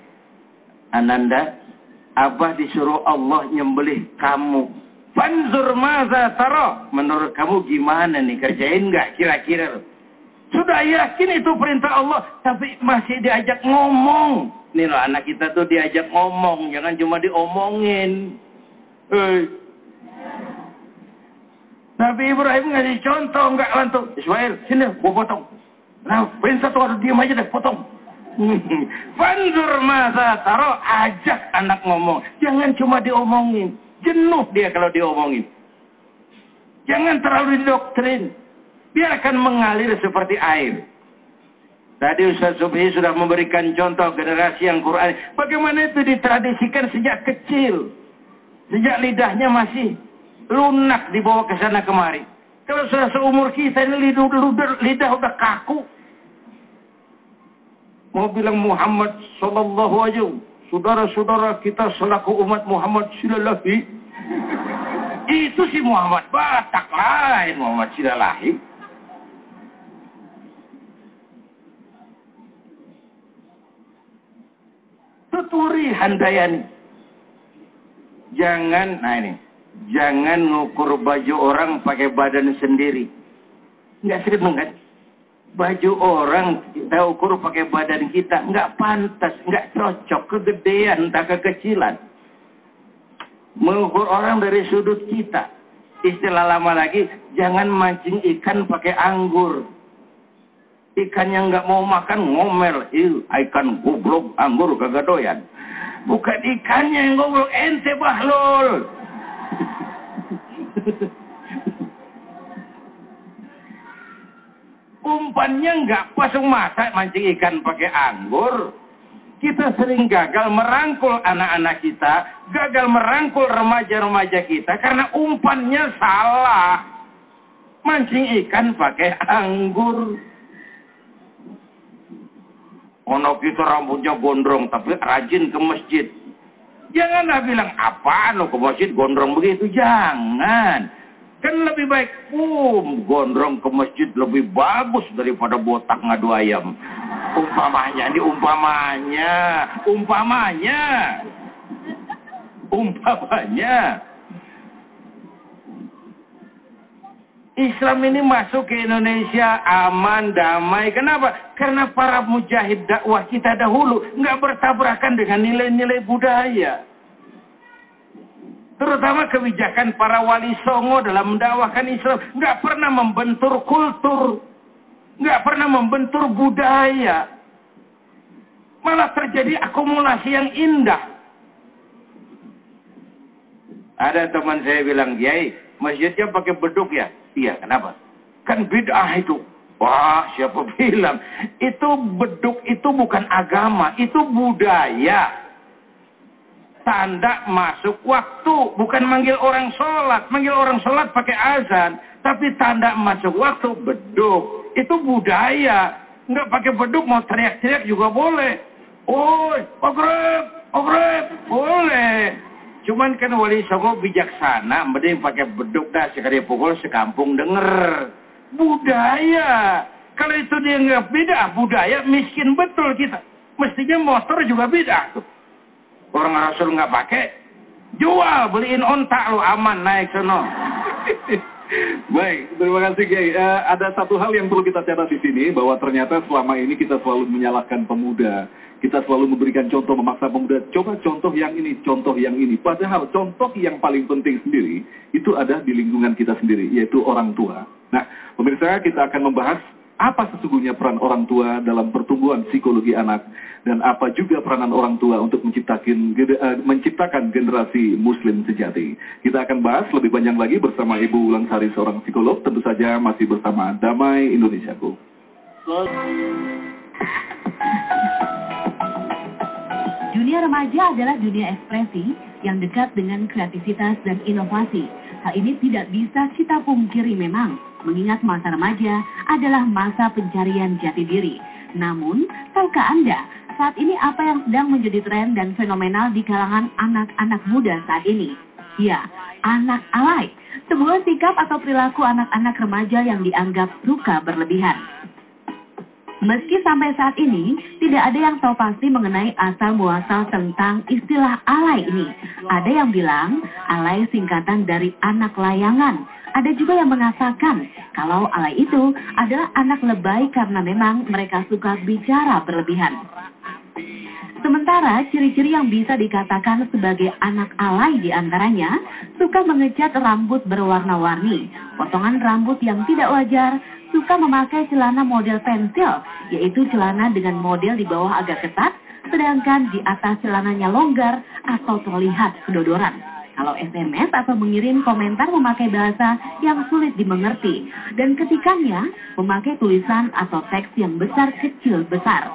Ananda, Abah disuruh Allah nyembelih kamu. Fanzur maza tara. Menurut kamu gimana nih? Kerjain nggak kira-kira? Sudah yakin itu perintah Allah, tapi masih diajak ngomong. Nih loh, anak kita tuh diajak ngomong, jangan cuma diomongin. Nabi Ibrahim ngasih contoh, nggak lantuk. Ismail, sini, gua potong. Nah, perintah tuh harus diam aja deh, potong. Fanzur masa taro, ajak anak ngomong. Jangan cuma diomongin. Jenuh dia kalau diomongin. Jangan terlalu didoktrin. Biarkan mengalir seperti air. Tadi Ustaz Subhi sudah memberikan contoh generasi yang Quran. Bagaimana itu ditradisikan sejak kecil. Sejak lidahnya masih lunak dibawa ke sana kemari. Kalau sudah seumur kita ini lidah udah kaku. Mau bilang Muhammad sallallahu alaihi wasallam, saudara-saudara kita selaku umat Muhammad silalahi. Itu si Muhammad Batak lain, Muhammad silalahi. Tut Uri Handayani. jangan ngukur baju orang pakai badan sendiri. Nggak serem kan? Baju orang kita ukur pakai badan kita, nggak pantas, nggak cocok, kegedean, tak kekecilan. Mengukur orang dari sudut kita. Istilah lama lagi, jangan mancing ikan pakai anggur. Ikan yang nggak mau makan ngomel, ikan goblok, anggur kagak doyan. Bukan ikannya yang goblok, ente bahlul. Umpannya nggak pas, masa mancing ikan pakai anggur. Kita sering gagal merangkul anak-anak kita, gagal merangkul remaja-remaja kita karena umpannya salah. Mancing ikan pakai anggur. Ono kita rambutnya gondrong tapi rajin ke masjid. Janganlah bilang, apaan lo ke masjid gondrong begitu, jangan. Kan lebih baik gondrong ke masjid lebih bagus daripada botak ngadu ayam. Umpamanya. Islam ini masuk ke Indonesia aman, damai. Kenapa? Karena para mujahid dakwah kita dahulu nggak bertabrakan dengan nilai-nilai budaya. Terutama kebijakan para wali songo dalam mendakwahkan Islam nggak pernah membentur kultur, nggak pernah membentur budaya. Malah terjadi akumulasi yang indah. Ada teman saya bilang, Kiai, masjidnya pakai beduk ya? Iya, kenapa? Kan bid'ah itu. Wah, siapa bilang? Itu beduk itu bukan agama, itu budaya. Tanda masuk waktu, bukan manggil orang sholat. Manggil orang sholat pakai azan, tapi tanda masuk waktu beduk. Itu budaya. Nggak pakai beduk mau teriak-teriak juga boleh. Oi, ogrep, boleh. Cuman kan wali songo bijaksana, mending pakai beduk dah, sekali pukul sekampung denger. Budaya. Kalau itu dia nggak beda, budaya miskin betul kita. Mestinya motor juga beda tuh. Orang Rasul nggak pakai, jual, beliin ontak lo, aman naik sono. Baik, terima kasih Kiai. Ada satu hal yang perlu kita catat di sini, bahwa ternyata selama ini kita selalu menyalahkan pemuda. Kita selalu memberikan contoh, memaksa pemuda, coba contoh yang ini, contoh yang ini. Padahal contoh yang paling penting sendiri, itu ada di lingkungan kita sendiri, yaitu orang tua. Nah, pemirsa, kita akan membahas apa sesungguhnya peran orang tua dalam pertumbuhan psikologi anak, dan apa juga peranan orang tua untuk menciptakan generasi muslim sejati. Kita akan bahas lebih banyak lagi bersama Ibu Wulan Sari, seorang psikolog, tentu saja masih bersama Damai Indonesiaku. Dunia remaja adalah dunia ekspresi yang dekat dengan kreativitas dan inovasi. Hal ini tidak bisa kita pungkiri memang, mengingat masa remaja adalah masa pencarian jati diri. Namun, tahukah Anda, saat ini apa yang sedang menjadi tren dan fenomenal di kalangan anak-anak muda saat ini? Ya, anak alay. Sebuah sikap atau perilaku anak-anak remaja yang dianggap suka berlebihan. Meski sampai saat ini, tidak ada yang tahu pasti mengenai asal-muasal tentang istilah alay ini. Ada yang bilang, alay singkatan dari anak layangan. Ada juga yang mengatakan, kalau alay itu adalah anak lebay karena memang mereka suka bicara berlebihan. Sementara, ciri-ciri yang bisa dikatakan sebagai anak alay diantaranya, suka mengecat rambut berwarna-warni, potongan rambut yang tidak wajar, suka memakai celana model pensil, yaitu celana dengan model di bawah agak ketat, sedangkan di atas celananya longgar atau terlihat kedodoran. Kalau SMS atau mengirim komentar memakai bahasa yang sulit dimengerti, dan ketikannya memakai tulisan atau teks yang besar kecil besar.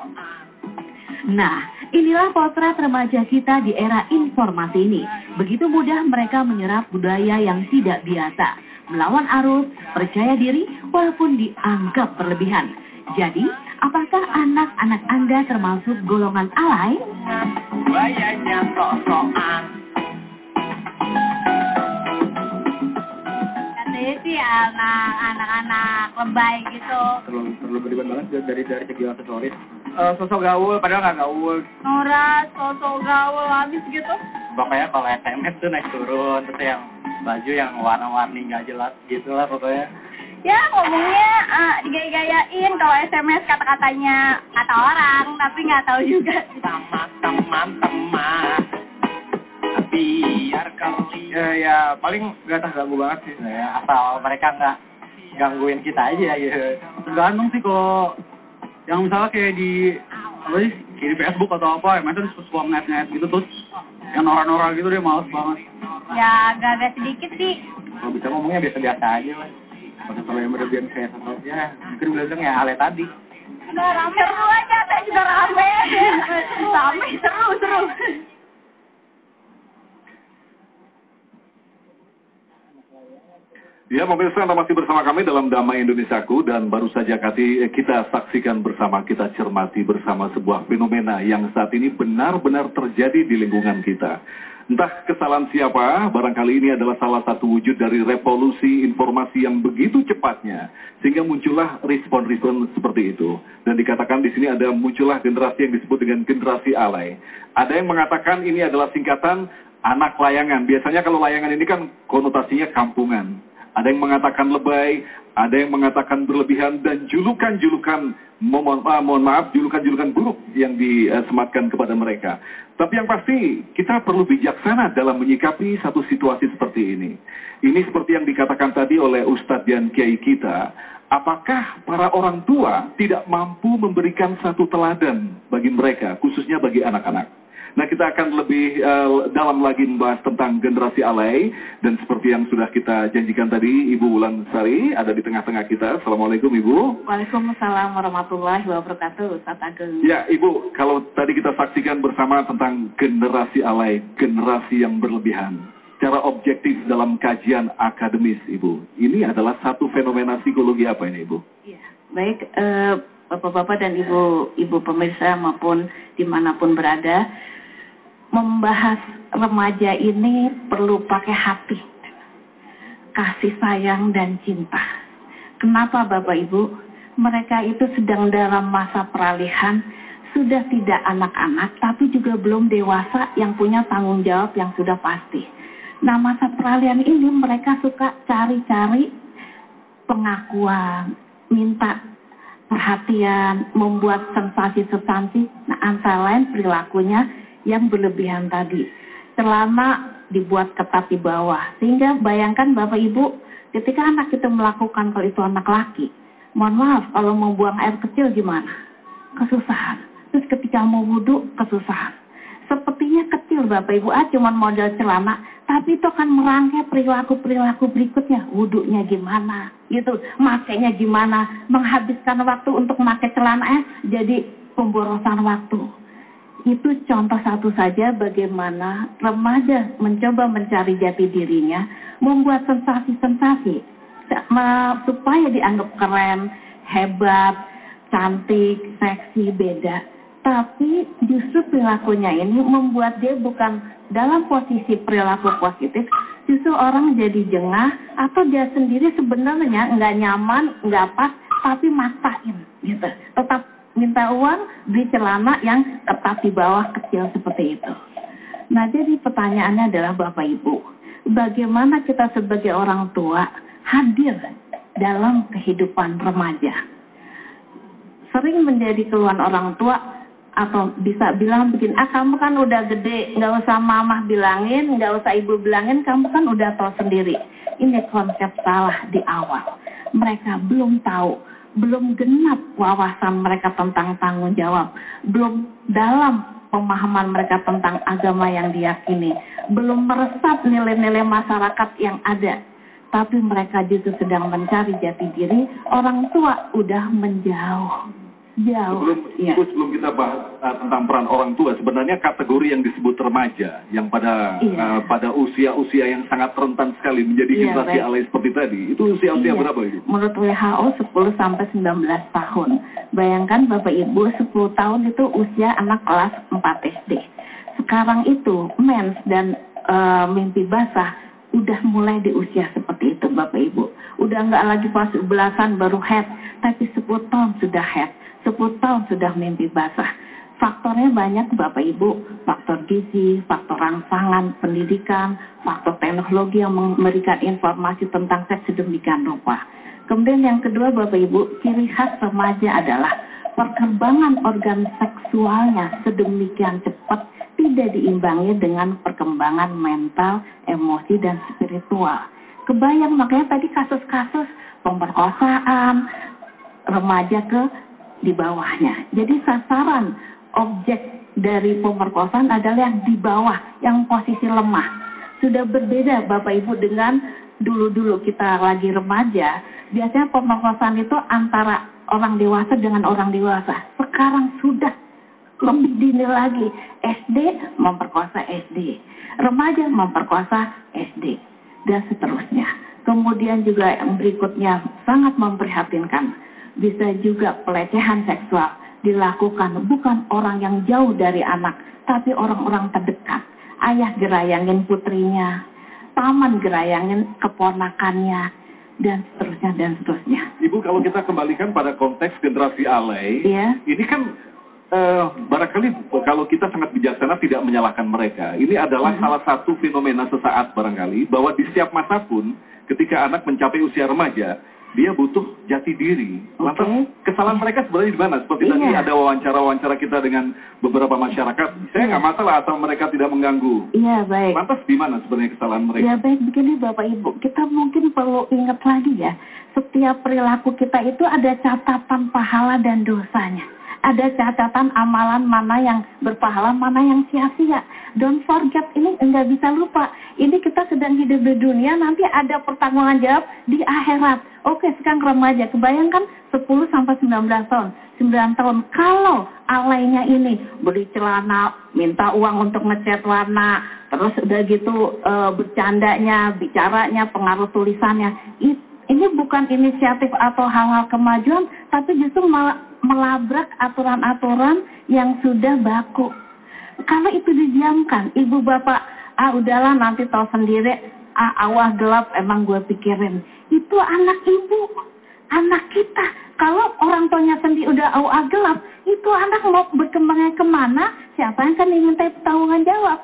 Nah, inilah potret remaja kita di era informasi ini. Begitu mudah mereka menyerap budaya yang tidak biasa, melawan arus, percaya diri, walaupun dianggap berlebihan. Jadi, apakah anak-anak Anda termasuk golongan alay? Bayanya sok-sokan. Katanya sih anak-anak lebay gitu. Terlalu berlebihan banget dari segi aksesoris. Sosok gaul, padahal nggak gaul. Noras, sosok gaul habis gitu. Pokoknya kalau SMS tuh naik turun, terus yang baju yang warna-warni nggak jelas gitu lah pokoknya. Ya ngomongnya digaya-gayain, kalau SMS kata-katanya kata orang, tapi nggak tahu juga. Sama teman-teman, biar kali. Ya paling nggak terganggu banget sih. Ya, asal mereka nggak gangguin kita aja gitu. Tergantung sih kalau yang misalnya kayak di apa sih, kayak di Facebook atau apa, emang tuh suka ngeliat gitu terus yang norak-norak gitu dia males banget. Ya agak-agak sedikit sih. Kalau bisa ngomongnya biasa-biasa aja lah. Kalau yang berlebihan kayak satunya, mungkin bilang ya Ale tadi. Udah rame seru aja, saya juga rame. Rame seru. Ya, pemirsa, Anda masih bersama kami dalam Damai Indonesiaku, dan baru saja kita saksikan bersama, kita cermati bersama sebuah fenomena yang saat ini benar-benar terjadi di lingkungan kita. Entah kesalahan siapa, barangkali ini adalah salah satu wujud dari revolusi informasi yang begitu cepatnya, sehingga muncullah respon-respon seperti itu. Dan dikatakan di sini ada muncullah generasi yang disebut dengan generasi alay. Ada yang mengatakan ini adalah singkatan anak layangan. Biasanya kalau layangan ini kan konotasinya kampungan. Ada yang mengatakan lebay, ada yang mengatakan berlebihan, dan julukan-julukan, julukan-julukan buruk yang disematkan kepada mereka. Tapi yang pasti, kita perlu bijaksana dalam menyikapi satu situasi seperti ini. Ini seperti yang dikatakan tadi oleh Ustadz dan Kiai kita, apakah para orang tua tidak mampu memberikan satu teladan bagi mereka, khususnya bagi anak-anak? Nah, kita akan lebih dalam lagi membahas tentang generasi alay, dan seperti yang sudah kita janjikan tadi, Ibu Wulan Sari ada di tengah-tengah kita. Assalamualaikum, Ibu. Waalaikumsalam warahmatullahi wabarakatuh, Ustaz Ageng. Ya, Ibu, kalau tadi kita saksikan bersama tentang generasi alay, generasi yang berlebihan, secara objektif dalam kajian akademis, Ibu, ini adalah satu fenomena psikologi apa ini, Ibu? Ya, baik, Bapak-bapak dan Ibu pemirsa maupun dimanapun berada, membahas remaja ini perlu pakai hati, kasih sayang dan cinta. Kenapa Bapak Ibu? Mereka itu sedang dalam masa peralihan, sudah tidak anak-anak, tapi juga belum dewasa yang punya tanggung jawab yang sudah pasti. Nah, masa peralihan ini mereka suka cari-cari pengakuan, minta perhatian, membuat sensasi-sensasi. Nah, antara lain perilakunya yang berlebihan tadi. Celana dibuat ketat di bawah. Sehingga bayangkan Bapak Ibu, ketika anak itu melakukan, kalau itu anak laki, mohon maaf, kalau mau buang air kecil gimana? Kesusahan. Terus ketika mau wudhu, kesusahan. Sepertinya kecil Bapak Ibu, cuma model celana, tapi itu akan merangkai perilaku-perilaku berikutnya. Wudhunya gimana? Gitu. Makainya gimana? Menghabiskan waktu untuk memakai celana jadi pemborosan waktu. Itu contoh satu saja bagaimana remaja mencoba mencari jati dirinya, membuat sensasi-sensasi supaya dianggap keren, hebat, cantik, seksi, beda. Tapi justru perilakunya ini membuat dia bukan dalam posisi perilaku positif, justru orang jadi jengah, atau dia sendiri sebenarnya nggak nyaman, nggak pas, tapi maksain gitu. Tetap minta uang, beli celana yang ketat di bawah, kecil seperti itu. Nah, jadi pertanyaannya adalah Bapak Ibu, bagaimana kita sebagai orang tua hadir dalam kehidupan remaja? Sering menjadi keluhan orang tua, atau bisa bilang begini, kamu kan udah gede, nggak usah mamah bilangin, nggak usah ibu bilangin, kamu kan udah tahu sendiri. Ini konsep salah di awal. Mereka belum tahu, belum genap wawasan mereka tentang tanggung jawab, belum dalam pemahaman mereka tentang agama yang diyakini, belum meresap nilai-nilai masyarakat yang ada. Tapi mereka justru sedang mencari jati diri, orang tua udah menjauh. Sebelum kita bahas tentang peran orang tua, sebenarnya kategori yang disebut remaja, yang pada usia-usia yang sangat rentan sekali menjadi generasi alay seperti tadi, itu usia-usia berapa itu? Menurut WHO 10 sampai 19 tahun. Bayangkan Bapak Ibu, 10 tahun itu usia anak kelas 4 SD. Sekarang itu mens dan mimpi basah udah mulai di usia seperti itu Bapak Ibu. Udah nggak lagi pas belasan baru head, tapi 10 tahun sudah head. 10 tahun sudah mimpi basah. Faktornya banyak Bapak Ibu, faktor gizi, faktor rangsangan, pendidikan, faktor teknologi yang memberikan informasi tentang seks sedemikian rupa. Kemudian yang kedua Bapak Ibu, ciri khas remaja adalah perkembangan organ seksualnya sedemikian cepat tidak diimbangi dengan perkembangan mental, emosi, dan spiritual. Kebayang makanya tadi kasus-kasus pemerkosaan remaja ke di bawahnya. Jadi sasaran objek dari pemerkosaan adalah yang di bawah, yang posisi lemah. Sudah berbeda Bapak Ibu dengan dulu-dulu kita lagi remaja, biasanya pemerkosaan itu antara orang dewasa dengan orang dewasa. Sekarang sudah lebih dini lagi, SD memperkosa SD, remaja memperkosa SD, dan seterusnya. Kemudian juga yang berikutnya sangat memprihatinkan, bisa juga pelecehan seksual dilakukan bukan orang yang jauh dari anak, tapi orang-orang terdekat. Ayah gerayangin putrinya, paman gerayangin keponakannya, dan seterusnya dan seterusnya. Ibu, kalau kita kembalikan pada konteks generasi alay, ini kan barangkali kalau kita sangat bijaksana tidak menyalahkan mereka. Ini adalah salah satu fenomena sesaat barangkali, bahwa di setiap masa pun ketika anak mencapai usia remaja, dia butuh jati diri. Lantas kesalahan mereka sebenarnya di mana? Seperti tadi ada wawancara-wawancara kita dengan beberapa masyarakat. Saya nggak masalah atau mereka tidak mengganggu. Iya, baik. Lantas di mana sebenarnya kesalahan mereka? Ya baik, begini Bapak Ibu, kita mungkin perlu ingat lagi ya, setiap perilaku kita itu ada catatan pahala dan dosanya. Ada catatan amalan mana yang berpahala, mana yang sia-sia. Don't forget, ini enggak bisa lupa. Ini kita sedang hidup di dunia, nanti ada pertanggungan jawab di akhirat. Oke, sekarang remaja, kebayangkan 10 sampai 19 tahun. 9 tahun, kalau alaynya ini beli celana, minta uang untuk ngecat warna, terus udah gitu bercandanya, bicaranya, pengaruh tulisannya, ini bukan inisiatif atau hal-hal kemajuan, tapi justru melabrak aturan-aturan yang sudah baku. Kalau itu didiamkan, ibu bapak, udahlah nanti tahu sendiri, awah gelap emang gue pikirin. Itu anak ibu, anak kita. Kalau orang tuanya sendiri udah awah gelap, itu anak mau berkembangnya kemana? Siapa yang akan diminta pertanggungan jawab?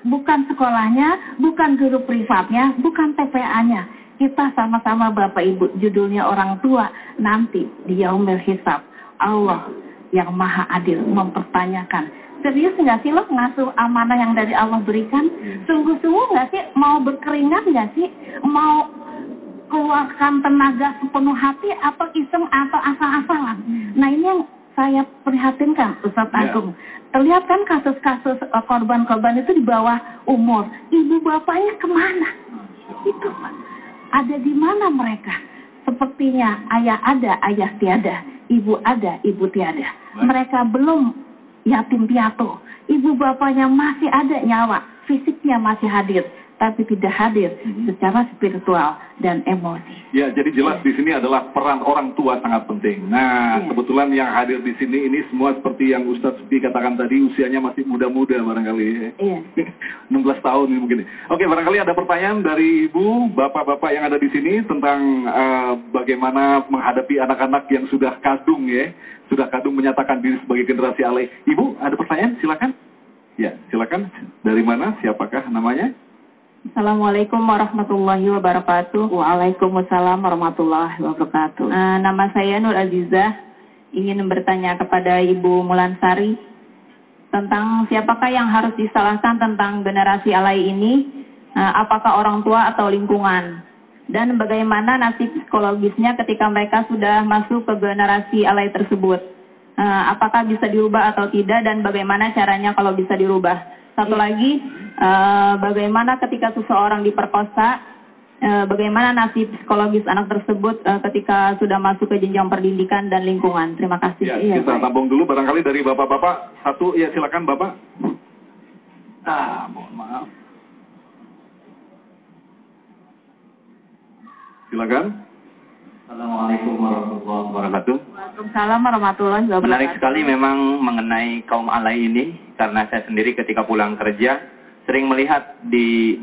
Bukan sekolahnya, bukan guru privatnya, bukan TPA-nya. Kita sama-sama Bapak Ibu, judulnya orang tua, nanti di Yaumil Hisab, Allah yang maha adil mempertanyakan, serius nggak sih lo ngasuh amanah yang dari Allah berikan? Sungguh-sungguh nggak sih? Mau berkeringat nggak sih? Mau keluarkan tenaga sepenuh hati atau iseng atau asal-asalan? Nah ini yang saya prihatinkan, Ustadz Agung. Terlihat kan kasus-kasus korban-korban itu di bawah umur. Ibu bapaknya kemana? Itu Pak. Ada di mana mereka? Sepertinya ayah ada, ayah tiada. Ibu ada, ibu tiada. Mereka belum yatim piatu. Ibu bapaknya masih ada nyawa. Fisiknya masih hadir. Tapi tidak hadir secara spiritual dan emosi. Ya, jadi jelas di sini adalah peran orang tua sangat penting. Nah, kebetulan yang hadir di sini ini semua seperti yang Ustadz Suti katakan tadi, usianya masih muda-muda barangkali. 16 tahun ini mungkin. Oke, barangkali ada pertanyaan dari ibu, bapak-bapak yang ada di sini tentang bagaimana menghadapi anak-anak yang sudah kadung ya. Sudah kadung menyatakan diri sebagai generasi alay. Ibu, ada pertanyaan? Silakan. Ya, silakan. Dari mana? Siapakah namanya? Assalamualaikum warahmatullahi wabarakatuh. Waalaikumsalam warahmatullahi wabarakatuh. Nama saya Nur Azizah. Ingin bertanya kepada Ibu Mulansari tentang siapakah yang harus disalahkan tentang generasi alay ini. Apakah orang tua atau lingkungan? Dan bagaimana nasib psikologisnya ketika mereka sudah masuk ke generasi alay tersebut? Apakah bisa dirubah atau tidak? Dan bagaimana caranya kalau bisa dirubah? Satu lagi, bagaimana ketika seseorang diperkosa, bagaimana nasib psikologis anak tersebut ketika sudah masuk ke jenjang pendidikan dan lingkungan. Terima kasih. Ya, kita tampung dulu barangkali dari bapak-bapak. Satu, ya silakan bapak. Mohon maaf. Silakan. Assalamualaikum warahmatullahi wabarakatuh. Waalaikumsalam warahmatullahi wabarakatuh. Menarik sekali memang mengenai kaum alay ini, karena saya sendiri ketika pulang kerja sering melihat di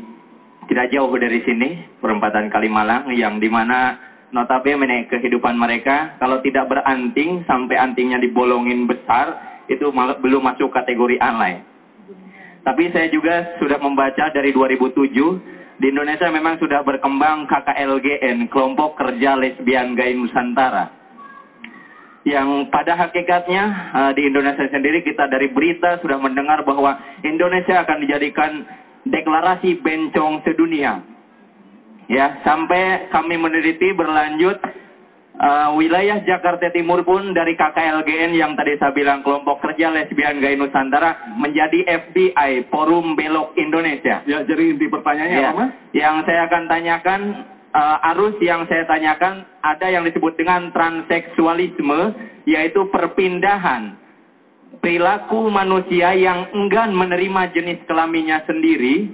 tidak jauh dari sini perempatan Kalimalang, yang dimana notabene kehidupan mereka kalau tidak beranting sampai antingnya dibolongin besar itu belum masuk kategori alay. Tapi saya juga sudah membaca dari 2007, di Indonesia memang sudah berkembang KKLGN, Kelompok Kerja Lesbian Gay Nusantara. Yang pada hakikatnya di Indonesia sendiri kita dari berita sudah mendengar bahwa Indonesia akan dijadikan deklarasi bencong sedunia. Ya, sampai kami meneliti berlanjut, wilayah Jakarta Timur pun dari KKLGN yang tadi saya bilang Kelompok Kerja Lesbian Gay Nusantara menjadi FBI, Forum Belok Indonesia. Ya, jadi inti pertanyaannya ya, apa, Mas? Yang saya akan tanyakan, arus yang saya tanyakan ada yang disebut dengan transseksualisme, yaitu perpindahan perilaku manusia yang enggan menerima jenis kelaminnya sendiri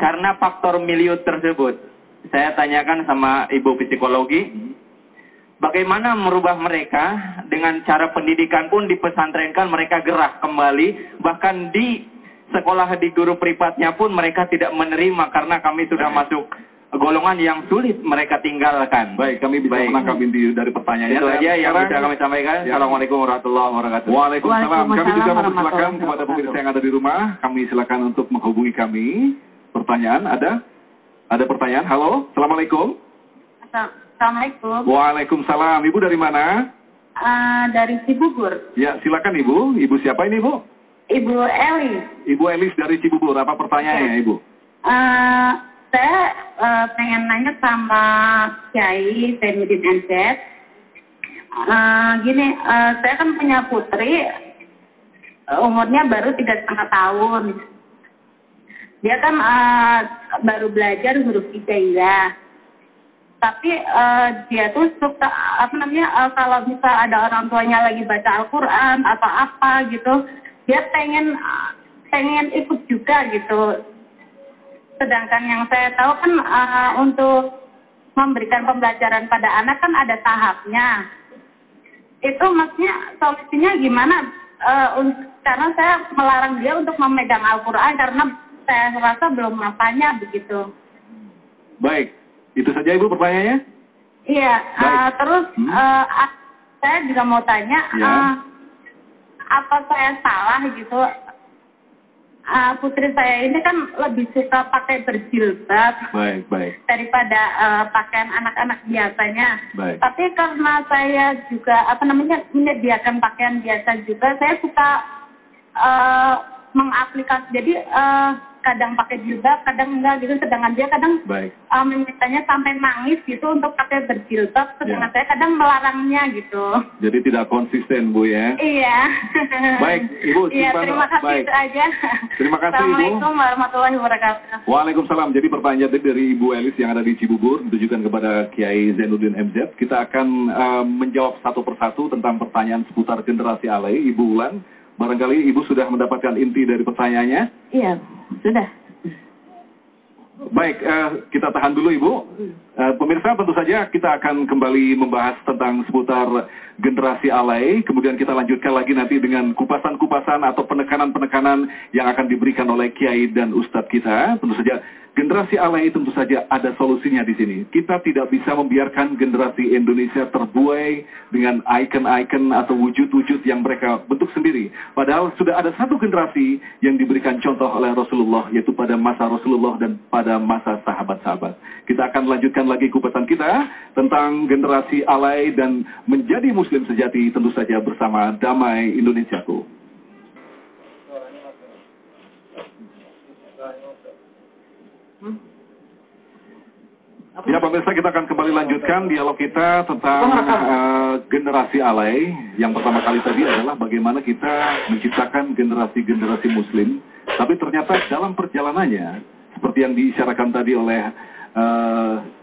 karena faktor milieu tersebut. Saya tanyakan sama ibu psikologi, bagaimana merubah mereka dengan cara pendidikan pun di pesantrenkan mereka gerah kembali, bahkan di sekolah di guru privatnya pun mereka tidak menerima karena kami sudah masuk golongan yang sulit mereka tinggalkan. Baik, kami bisa menangkap inti dari pertanyaannya. Itu aja yang bisa kami sampaikan. Ya. Assalamualaikum warahmatullahi wabarakatuh. Waalaikumsalam. Kami juga mempersilakan kepada pemirsa yang ada di rumah, kami silakan untuk menghubungi kami. Pertanyaan ada? Ada pertanyaan? Halo, Assalamualaikum. Assalamualaikum. Waalaikumsalam. Ibu dari mana? Dari Cibubur. Ya, silakan Ibu. Ibu siapa ini, Bu? Ibu Eli. Ibu Elis dari Cibubur. Apa pertanyaannya, Ibu? Saya pengen nanya sama Kiai Zainuddin MZ. Gini, saya kan punya putri, umurnya baru 3,5 tahun. Dia kan baru belajar huruf hijaiyah. Tapi dia tuh suka kalau bisa ada orang tuanya lagi baca Al-Quran atau apa gitu, dia pengen ikut juga gitu. Sedangkan yang saya tahu kan untuk memberikan pembelajaran pada anak kan ada tahapnya. Itu maksudnya solusinya gimana? Karena saya melarang dia untuk memegang Al-Quran karena saya rasa belum masanya begitu. Baik, itu saja Ibu pertanyaannya? Iya, terus saya juga mau tanya, apa saya salah gitu? Putri saya ini kan lebih suka pakai berjilbab daripada pakaian anak-anak biasanya. Baik. Tapi karena saya juga menyediakan pakaian biasa juga, saya suka mengaplikasi. Jadi kadang pakai jilbab, kadang enggak gitu. Sedangkan dia kadang memintanya sampai nangis gitu untuk pakai berjilbab. Sedangkan saya kadang melarangnya gitu. Jadi tidak konsisten, Bu, ya? Iya. Baik, Ibu. Iya, terima kasih itu aja. Terima kasih, Ibu. Assalamualaikum warahmatullahi wabarakatuh. Waalaikumsalam. Jadi pertanyaan dari Ibu Elis yang ada di Cibubur ditujukan kepada Kiai Zainuddin MZ. Kita akan menjawab satu persatu tentang pertanyaan seputar generasi alay. Ibu Ulan, barangkali Ibu sudah mendapatkan inti dari pertanyaannya? Iya, sudah. Baik, kita tahan dulu Ibu. Pemirsa, tentu saja kita akan kembali membahas tentang seputar generasi alay. Kemudian kita lanjutkan lagi nanti dengan kupasan-kupasan atau penekanan-penekanan yang akan diberikan oleh Kiai dan Ustadz kita. Tentu saja generasi alay tentu saja ada solusinya di sini. Kita tidak bisa membiarkan generasi Indonesia terbuai dengan ikon-ikon atau wujud-wujud yang mereka bentuk sendiri. Padahal sudah ada satu generasi yang diberikan contoh oleh Rasulullah, yaitu pada masa Rasulullah dan pada masa sahabat-sahabat. Kita akan lanjutkan lagi kupasan kita tentang generasi alay dan menjadi muslim sejati, tentu saja bersama Damai Indonesiaku. Ya pemirsa, kita akan kembali lanjutkan dialog kita tentang generasi alay. Yang pertama kali tadi adalah bagaimana kita menciptakan generasi-generasi muslim. Tapi ternyata dalam perjalanannya, seperti yang diisyaratkan tadi oleh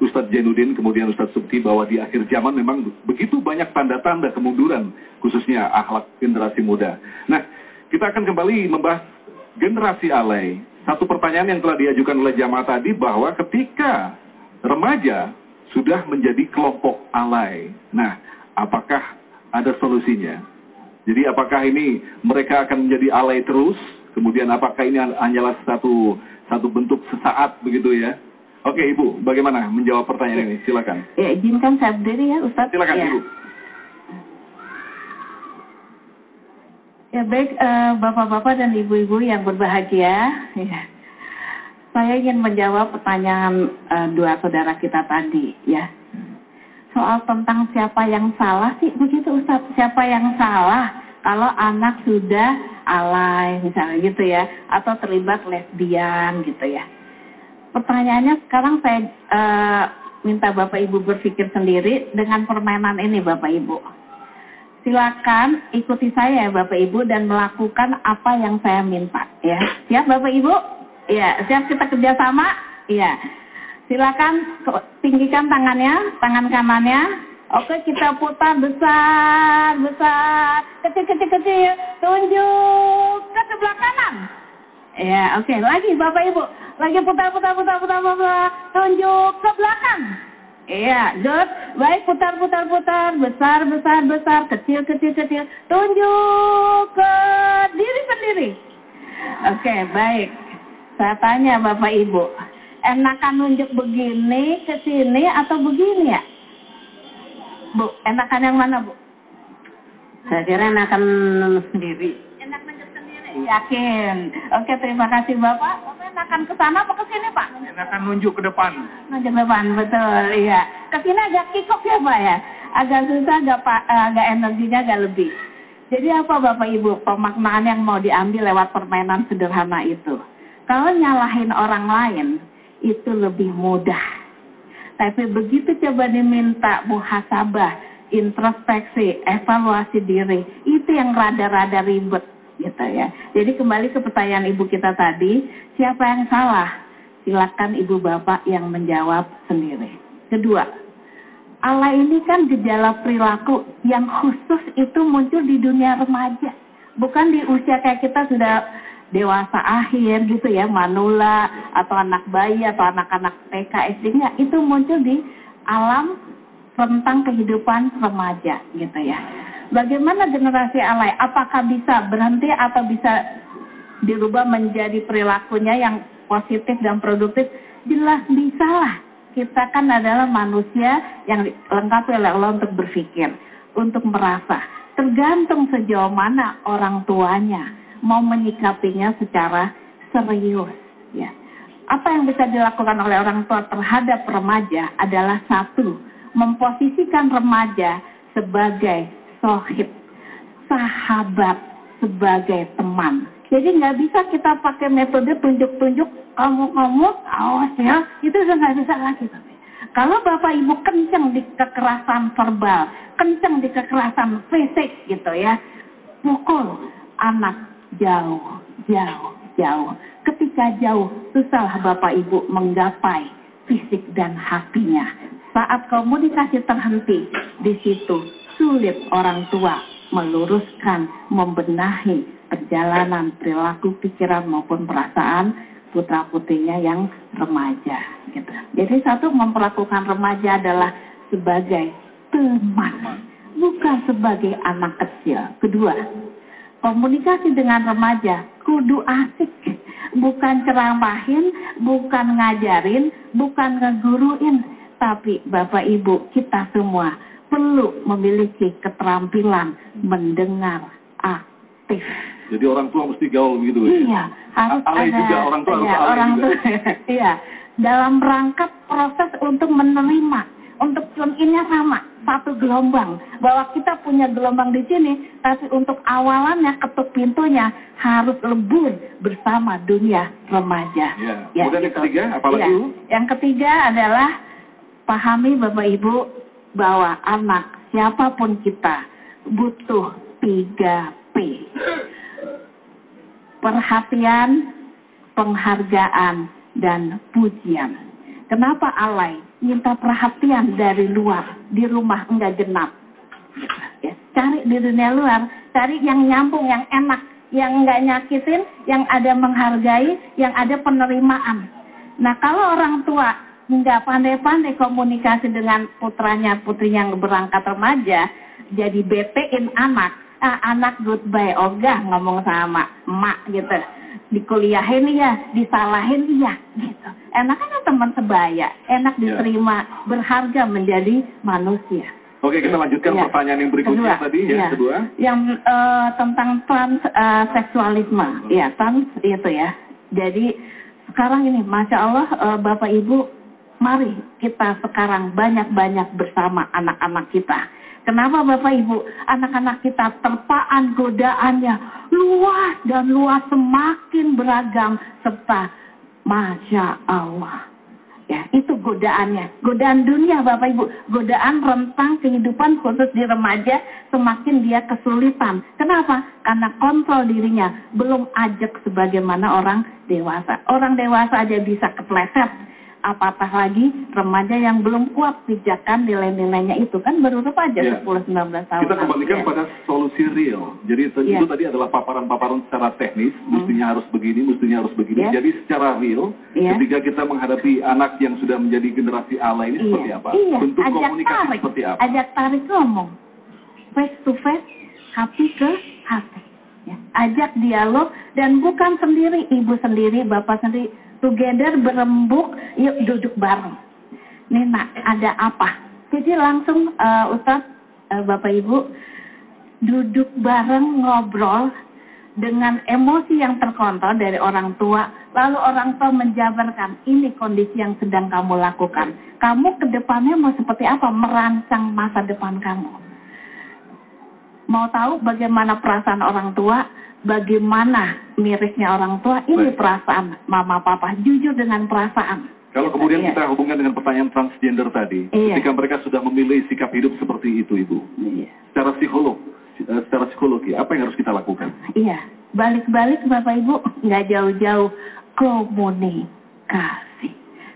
Ustadz Zainuddin, kemudian Ustadz Subti, bahwa di akhir zaman memang begitu banyak tanda-tanda kemunduran, khususnya akhlak generasi muda. Nah, kita akan kembali membahas generasi alay. Satu pertanyaan yang telah diajukan oleh jamaah tadi, bahwa ketika remaja sudah menjadi kelompok alay. Nah, apakah ada solusinya? Jadi apakah ini mereka akan menjadi alay terus? Kemudian apakah ini hanyalah satu bentuk sesaat begitu ya? Oke Ibu, bagaimana menjawab pertanyaan ini? Silakan. Ya, izinkan saya berdiri ya Ustadz. Silakan ya. Ibu. Ya baik, bapak-bapak dan ibu-ibu yang berbahagia, ya. Saya ingin menjawab pertanyaan dua saudara kita tadi, ya. Soal tentang siapa yang salah sih, begitu Ustaz, siapa yang salah kalau anak sudah alay, misalnya gitu ya, atau terlibat lesbian gitu ya. Pertanyaannya sekarang saya minta Bapak Ibu berpikir sendiri dengan permainan ini Bapak Ibu. Silakan ikuti saya Bapak Ibu dan melakukan apa yang saya minta ya. Siap Bapak Ibu? Ya, siap kita kerjasama? Iya. Silakan tinggikan tangannya, tangan kanannya. Oke, kita putar besar, kecil, tunjuk ke sebelah kanan. Ya, oke, lagi Bapak Ibu. Lagi putar, tunjuk ke belakang. Iya, good. Baik, putar, besar, kecil. Tunjuk ke diri sendiri. Oke, baik. Saya tanya Bapak Ibu, enakan nunjuk begini ke sini atau begini ya? Bu, enakan yang mana Bu? Saya kira enakan sendiri. Enak nunjuk sendiri. Yakin. Oke, terima kasih Bapak. Bapak enakan ke sana apa ke sini Pak? Enakan nunjuk ke depan. Nunjuk depan, betul. Iya. Ke sini agak kikuk ya Pak ya. Agak susah, agak energinya agak lebih. Jadi apa Bapak Ibu pemaknaan yang mau diambil lewat permainan sederhana itu? Kalau nyalahin orang lain itu lebih mudah. Tapi begitu coba diminta muhasabah, introspeksi, evaluasi diri, itu yang rada-rada ribet gitu ya. Jadi kembali ke pertanyaan ibu kita tadi, siapa yang salah? Silakan ibu bapak yang menjawab sendiri. Kedua, alay ini kan gejala perilaku yang khusus itu muncul di dunia remaja. Bukan di usia kayak kita sudah dewasa akhir gitu ya, manula atau anak bayi atau anak-anak TK, SD, enggak, itu muncul di alam tentang kehidupan remaja gitu ya. Bagaimana generasi alay? Apakah bisa berhenti atau bisa dirubah menjadi perilakunya yang positif dan produktif? Jelas bisa lah. Kita kan adalah manusia yang lengkap oleh Allah untuk berpikir, untuk merasa. Tergantung sejauh mana orang tuanya mau menyikapinya secara serius ya. Apa yang bisa dilakukan oleh orang tua terhadap remaja adalah satu, memposisikan remaja sebagai sohib, sahabat, sebagai teman. Jadi nggak bisa kita pakai metode tunjuk-tunjuk, kamu awas ya, itu sudah nggak bisa lagi. Kalau Bapak Ibu kenceng di kekerasan verbal, kenceng di kekerasan fisik gitu ya, pukul anak jauh. Ketika jauh, susah Bapak Ibu menggapai fisik dan hatinya. Saat komunikasi terhenti, di situ sulit orang tua meluruskan, membenahi perjalanan perilaku, pikiran maupun perasaan putra-putrinya yang remaja. Gitu. Jadi satu, memperlakukan remaja adalah sebagai teman, bukan sebagai anak kecil. Kedua, komunikasi dengan remaja kudu asik, bukan ceramahin, bukan ngajarin, bukan ngeguruin, tapi Bapak Ibu kita semua perlu memiliki keterampilan mendengar aktif. Jadi orang tua mesti gaul gitu ya? Iya, harus alay ada. Juga, orang tua iya, harus alay orang juga. Iya, dalam rangka proses untuk menerima, untuk tune-in-nya sama. Satu gelombang, bahwa kita punya gelombang di sini, tapi untuk awalannya ketuk pintunya harus lebur bersama dunia remaja. Ya. Ya, Kemudian gitu. yang ketiga, apalagi? Ya. Yang ketiga adalah pahami Bapak Ibu bahwa anak siapapun kita butuh 3P. Perhatian, penghargaan, dan pujian. Kenapa alay? Minta perhatian dari luar, di rumah enggak genap. Ya, cari di dunia luar, cari yang nyambung, yang enak, yang enggak nyakitin, yang ada menghargai, yang ada penerimaan. Nah, kalau orang tua enggak pandai-pandai komunikasi dengan putrinya yang berangkat remaja, jadi betein anak goodbye, ogah ngomong sama emak gitu. Dikuliahin iya, disalahin iya gitu. Enaknya teman sebaya, enak diterima, berharga menjadi manusia. Oke, kita lanjutkan pertanyaan yang berikutnya tadi ya, kedua. Yang tentang transseksualisme. Ya, trans itu ya. Jadi sekarang ini, Masya Allah, Bapak Ibu, mari kita sekarang banyak-banyak bersama anak-anak kita. Kenapa Bapak Ibu? Anak-anak kita terpaan godaannya luas dan luas, semakin beragam, serta Masya Allah. Ya, itu godaannya. Godaan dunia Bapak Ibu. Godaan rentang kehidupan khusus di remaja, semakin dia kesulitan. Kenapa? Karena kontrol dirinya belum ajak sebagaimana orang dewasa. Orang dewasa aja bisa kepleset. Apatah lagi remaja yang belum kuat pijakan nilai-nilainya itu. Kan baru remaja 10-19 tahun. Kita kembalikan pada solusi real. Jadi itu tadi adalah paparan-paparan secara teknis. Mestinya harus begini, mestinya harus begini. Jadi secara real, ketika kita menghadapi anak yang sudah menjadi generasi alay ini seperti apa? Bentuk komunikasi seperti apa? Ajak tarik ngomong. Face to face, hati ke hati. Ya. Ajak dialog dan bukan sendiri, ibu sendiri, bapak sendiri. Together berembuk, yuk duduk bareng. Nina, ada apa? Jadi langsung Ustadz, Bapak Ibu, duduk bareng ngobrol dengan emosi yang terkontrol dari orang tua. Lalu orang tua menjabarkan, ini kondisi yang sedang kamu lakukan. Kamu ke depannya mau seperti apa? Merancang masa depan kamu. Mau tahu bagaimana perasaan orang tua? Bagaimana mirisnya orang tua? Ini perasaan mama papa, jujur dengan perasaan. Kalau kemudian kita hubungkan dengan pertanyaan transgender tadi, ketika mereka sudah memilih sikap hidup seperti itu, Ibu, secara psikologi, apa yang harus kita lakukan? Iya, balik-balik Bapak Ibu, nggak jauh-jauh, komunikasi.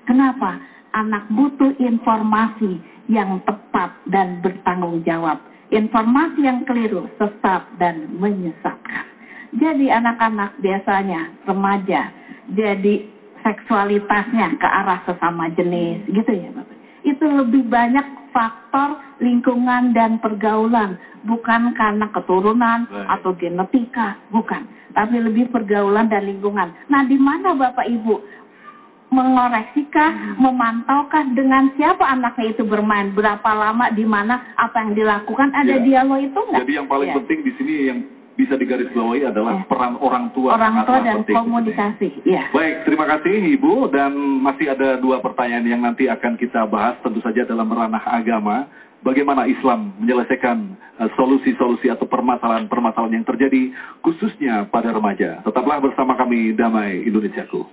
Kenapa? Anak butuh informasi yang tepat dan bertanggung jawab. Informasi yang keliru, sesat, dan menyesatkan. Jadi anak-anak biasanya, remaja, jadi seksualitasnya ke arah sesama jenis, gitu ya Bapak. Itu lebih banyak faktor lingkungan dan pergaulan, bukan karena keturunan atau genetika, bukan. Tapi lebih pergaulan dan lingkungan. Nah, di mana Bapak Ibu mengoreksikah, memantaukah dengan siapa anaknya itu bermain, berapa lama, di mana, apa yang dilakukan, ada dialog itu nggak? Jadi yang paling penting di sini yang bisa digarisbawahi adalah peran orang tua. Orang tua dan komunikasi. Baik, terima kasih Ibu, dan masih ada 2 pertanyaan yang nanti akan kita bahas, tentu saja dalam ranah agama. Bagaimana Islam menyelesaikan solusi-solusi atau permasalahan-permasalahan yang terjadi khususnya pada remaja. Tetaplah bersama kami, Damai Indonesiaku.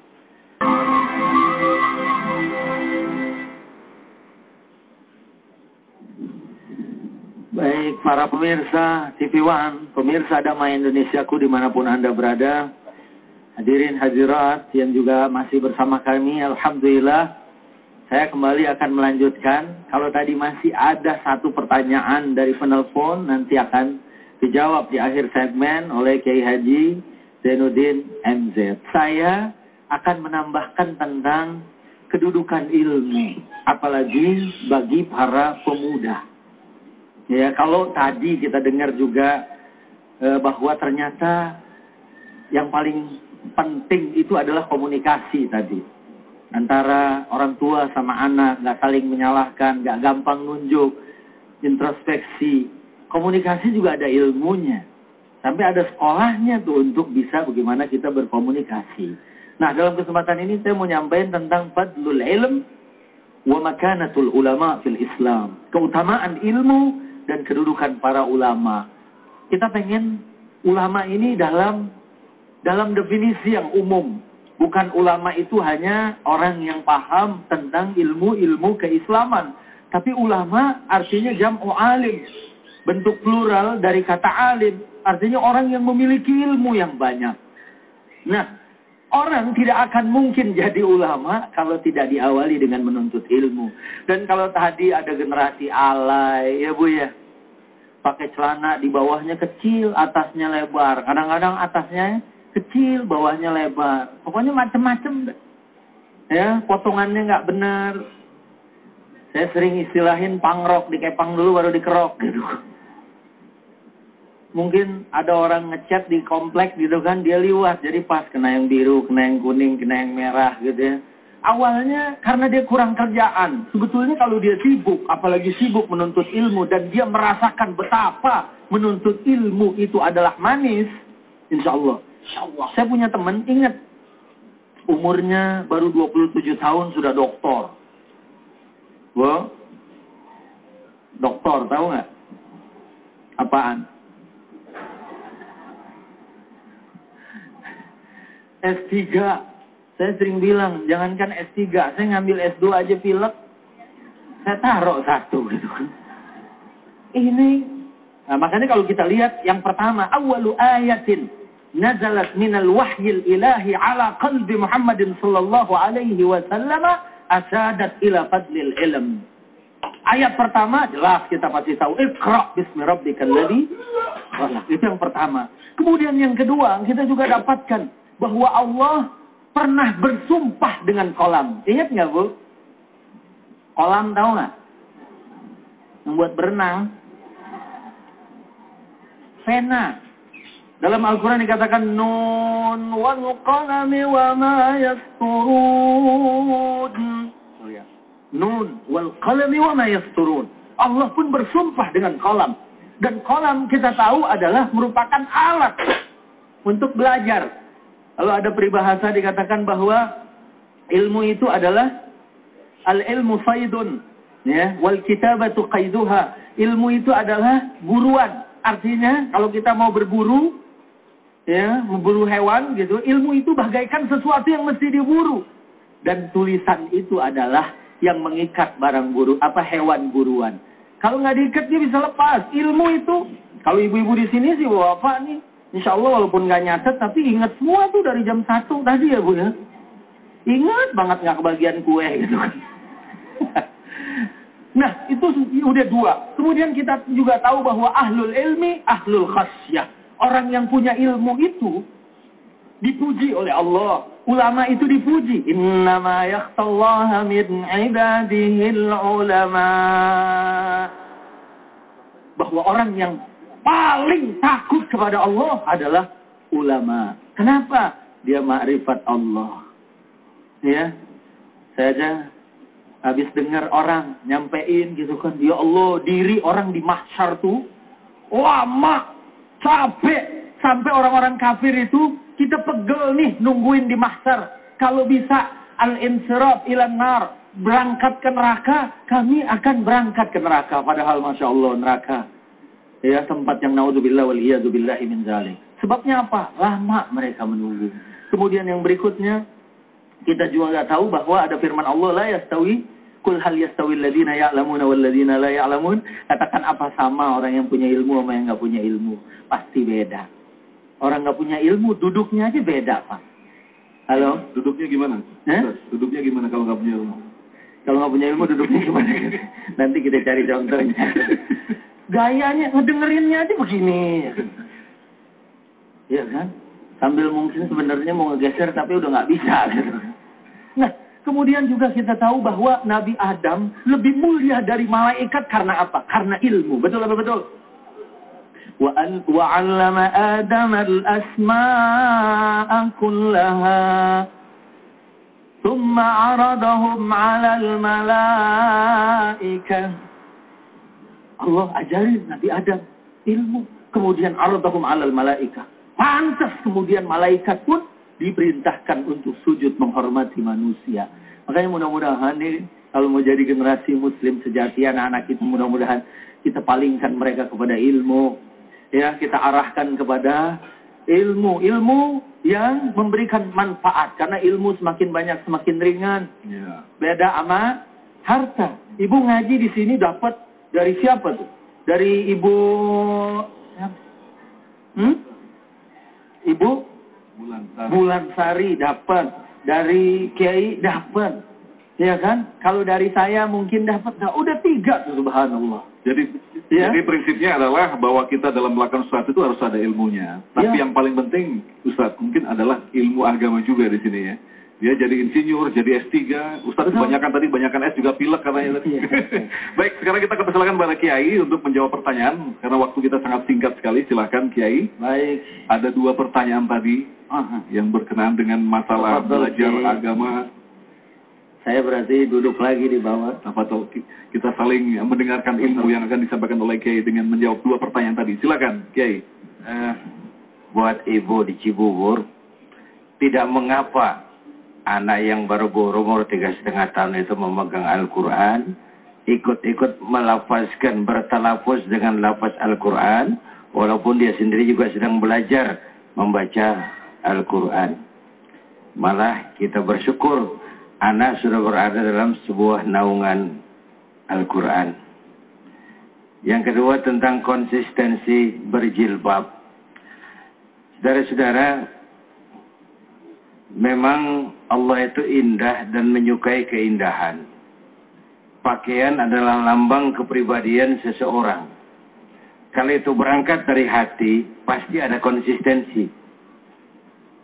Baik, para pemirsa TV One, pemirsa Damai Indonesiaku dimanapun Anda berada, hadirin hadirat yang juga masih bersama kami, Alhamdulillah, saya kembali akan melanjutkan. Kalau tadi masih ada 1 pertanyaan dari penelpon, nanti akan dijawab di akhir segmen oleh Kiai Haji Zainuddin MZ. Saya akan menambahkan tentang kedudukan ilmu, apalagi bagi para pemuda. Ya, kalau tadi kita dengar juga bahwa ternyata yang paling penting itu adalah komunikasi tadi. Antara orang tua sama anak, nggak saling menyalahkan, nggak gampang nunjuk, introspeksi. Komunikasi juga ada ilmunya. Sampai ada sekolahnya tuh untuk bisa bagaimana kita berkomunikasi. Nah, dalam kesempatan ini saya mau nyampaikan tentang fadlul ilm wa makanatul ulama fil Islam. Keutamaan ilmu dan kedudukan para ulama. Kita pengen ulama ini dalam definisi yang umum. Bukan ulama itu hanya orang yang paham tentang ilmu-ilmu keislaman. Tapi ulama artinya jam'u alim. Bentuk plural dari kata alim. Artinya orang yang memiliki ilmu yang banyak. Nah, orang tidak akan mungkin jadi ulama kalau tidak diawali dengan menuntut ilmu. Dan kalau tadi ada generasi alay, ya Bu ya, pakai celana di bawahnya kecil, atasnya lebar. Kadang-kadang atasnya kecil, bawahnya lebar. Pokoknya macam-macam. Ya, potongannya nggak benar. Saya sering istilahin pangrok, dikepang dulu baru dikerok gitu. Mungkin ada orang ngecat di komplek gitu kan, dia liwat. Jadi pas kena yang biru, kena yang kuning, kena yang merah gitu ya. Awalnya karena dia kurang kerjaan. Sebetulnya kalau dia sibuk, apalagi sibuk menuntut ilmu, dan dia merasakan betapa menuntut ilmu itu adalah manis, insya Allah. Saya punya teman, ingat, umurnya baru 27 tahun sudah doktor. Wah, doktor, tahu nggak? Apaan? S3. Saya sering bilang, jangankan S3, saya ngambil S2 aja pilek, saya taruh 1 gitu kan. Ini, nah makanya kalau kita lihat yang pertama, awalu ayatin nazalat minal wahyil ilahi ala qalbi Muhammadin sallallahu alaihi wasallam asadat ila fadlil ilm. Ayat pertama jelas kita pasti tahu, Iqra bismi rabbikal ladzi khalaq. Itu yang pertama. Kemudian yang kedua, kita juga dapatkan bahwa Allah pernah bersumpah dengan kolam. Ingat nggak, Bu? Kolam tahu nggak? Yang buat berenang. Pena. Dalam Al-Quran dikatakan Nun wal qalami wa ma yasturun. Nun wal qalami wa ma yasturun. Allah pun bersumpah dengan kolam. Dan kolam kita tahu adalah merupakan alat untuk belajar. Kalau ada peribahasa dikatakan bahwa ilmu itu adalah al-ilmu saydun, ya, wal kitabatu qaiduha. Ilmu itu adalah buruan. Artinya kalau kita mau berburu, ya, memburu hewan gitu, ilmu itu bagaikan sesuatu yang mesti diburu. Dan tulisan itu adalah yang mengikat barang buru, hewan buruan. Kalau nggak diikat dia bisa lepas. Ilmu itu, kalau ibu-ibu di sini sih bapak nih, insya Allah walaupun nggak nyatet, tapi ingat semua tuh dari jam 1 tadi ya Bu ya. Ingat banget nggak kebagian kue gitu kan. Nah itu udah 2. Kemudian kita juga tahu bahwa ahlul ilmi, ahlul khasyah. Orang yang punya ilmu itu dipuji oleh Allah. Ulama itu dipuji. Innama yakhtallaha min ibadihil ulama. Bahwa orang yang paling takut kepada Allah adalah ulama. Kenapa? Dia ma'rifat Allah. Ya, saya aja habis dengar orang nyampein gitu kan, ya Allah, diri orang di mahsyar tuh lama, capek, sampai orang-orang kafir itu kita pegel nih nungguin di mahsyar. Kalau bisa al-insiraf ilan nar, berangkat ke neraka, kami akan berangkat ke neraka. Padahal Masya Allah neraka, ya, tempat yang naudzubillah wal iyadzubillahi min dzalik. Sebabnya apa? Lama mereka menunggu. Kemudian yang berikutnya, kita juga nggak tahu bahwa ada firman Allah, la yastawi, kul hal yastawi alladziina ya'lamuna wal ladziina la ya'lamun. Katakan apa sama orang yang punya ilmu sama yang nggak punya ilmu? Pasti beda. Orang nggak punya ilmu duduknya aja beda, Pak. Halo? Duduknya gimana? Duduknya gimana kalau nggak punya ilmu? Kalau nggak punya ilmu duduknya gimana? Nanti kita cari contohnya. Gayanya, ngedengerinnya aja begini. Iya kan? Sambil mungkin sebenarnya mau ngegeser tapi udah nggak bisa gitu. Nah, kemudian juga kita tahu bahwa Nabi Adam lebih mulia dari malaikat karena apa? Karena ilmu. Betul apa betul? Wa 'allama Adam al-asma'a kullaha thumma 'aradahum 'ala al-malaikah. Allah ajarin Nabi Adam ilmu, kemudian 'aradahum 'ala al-malaikah. Pantas kemudian malaikat pun diperintahkan untuk sujud menghormati manusia. Makanya mudah-mudahan nih, kalau mau jadi generasi muslim sejati, anak-anak itu mudah-mudahan kita palingkan mereka kepada ilmu. Ya, kita arahkan kepada ilmu yang memberikan manfaat. Karena ilmu semakin banyak semakin ringan. Ya. Beda sama harta. Ibu ngaji di sini dapat dari siapa tuh? Dari Ibu Ibu Bulan Sari dapat, dari Kiai dapat, ya kan? Kalau dari saya mungkin dapat, udah 3 tuh, subhanallah. Jadi prinsipnya adalah bahwa kita dalam melakukan sesuatu itu harus ada ilmunya. Tapi yang paling penting, Ustaz, mungkin adalah ilmu agama juga di sini ya. Dia jadi insinyur, jadi S3. Ustaz kebanyakan S juga pilek katanya. Baik, sekarang kita persilakan pada Kiai untuk menjawab pertanyaan. Karena waktu kita sangat singkat sekali. Silakan Kiai. Baik. Ada 2 pertanyaan tadi yang berkenaan dengan masalah belajar agama. Saya berarti duduk lagi di bawah. Apa tuh? Kita saling mendengarkan ilmu yang akan disampaikan oleh Kiai dengan menjawab 2 pertanyaan tadi. Silakan, Kiai. Buat ibu di Cibubur, tidak mengapa anak yang baru berumur 3,5 tahun itu memegang Al-Quran, ikut-ikut melafazkan, bertalafuz dengan lafaz Al-Quran, walaupun dia sendiri juga sedang belajar membaca Al-Quran. Malah kita bersyukur anak sudah berada dalam sebuah naungan Al-Quran. Yang kedua tentang konsistensi berjilbab. Saudara-saudara, memang Allah itu indah dan menyukai keindahan. Pakaian adalah lambang kepribadian seseorang. Kalau itu berangkat dari hati, pasti ada konsistensi.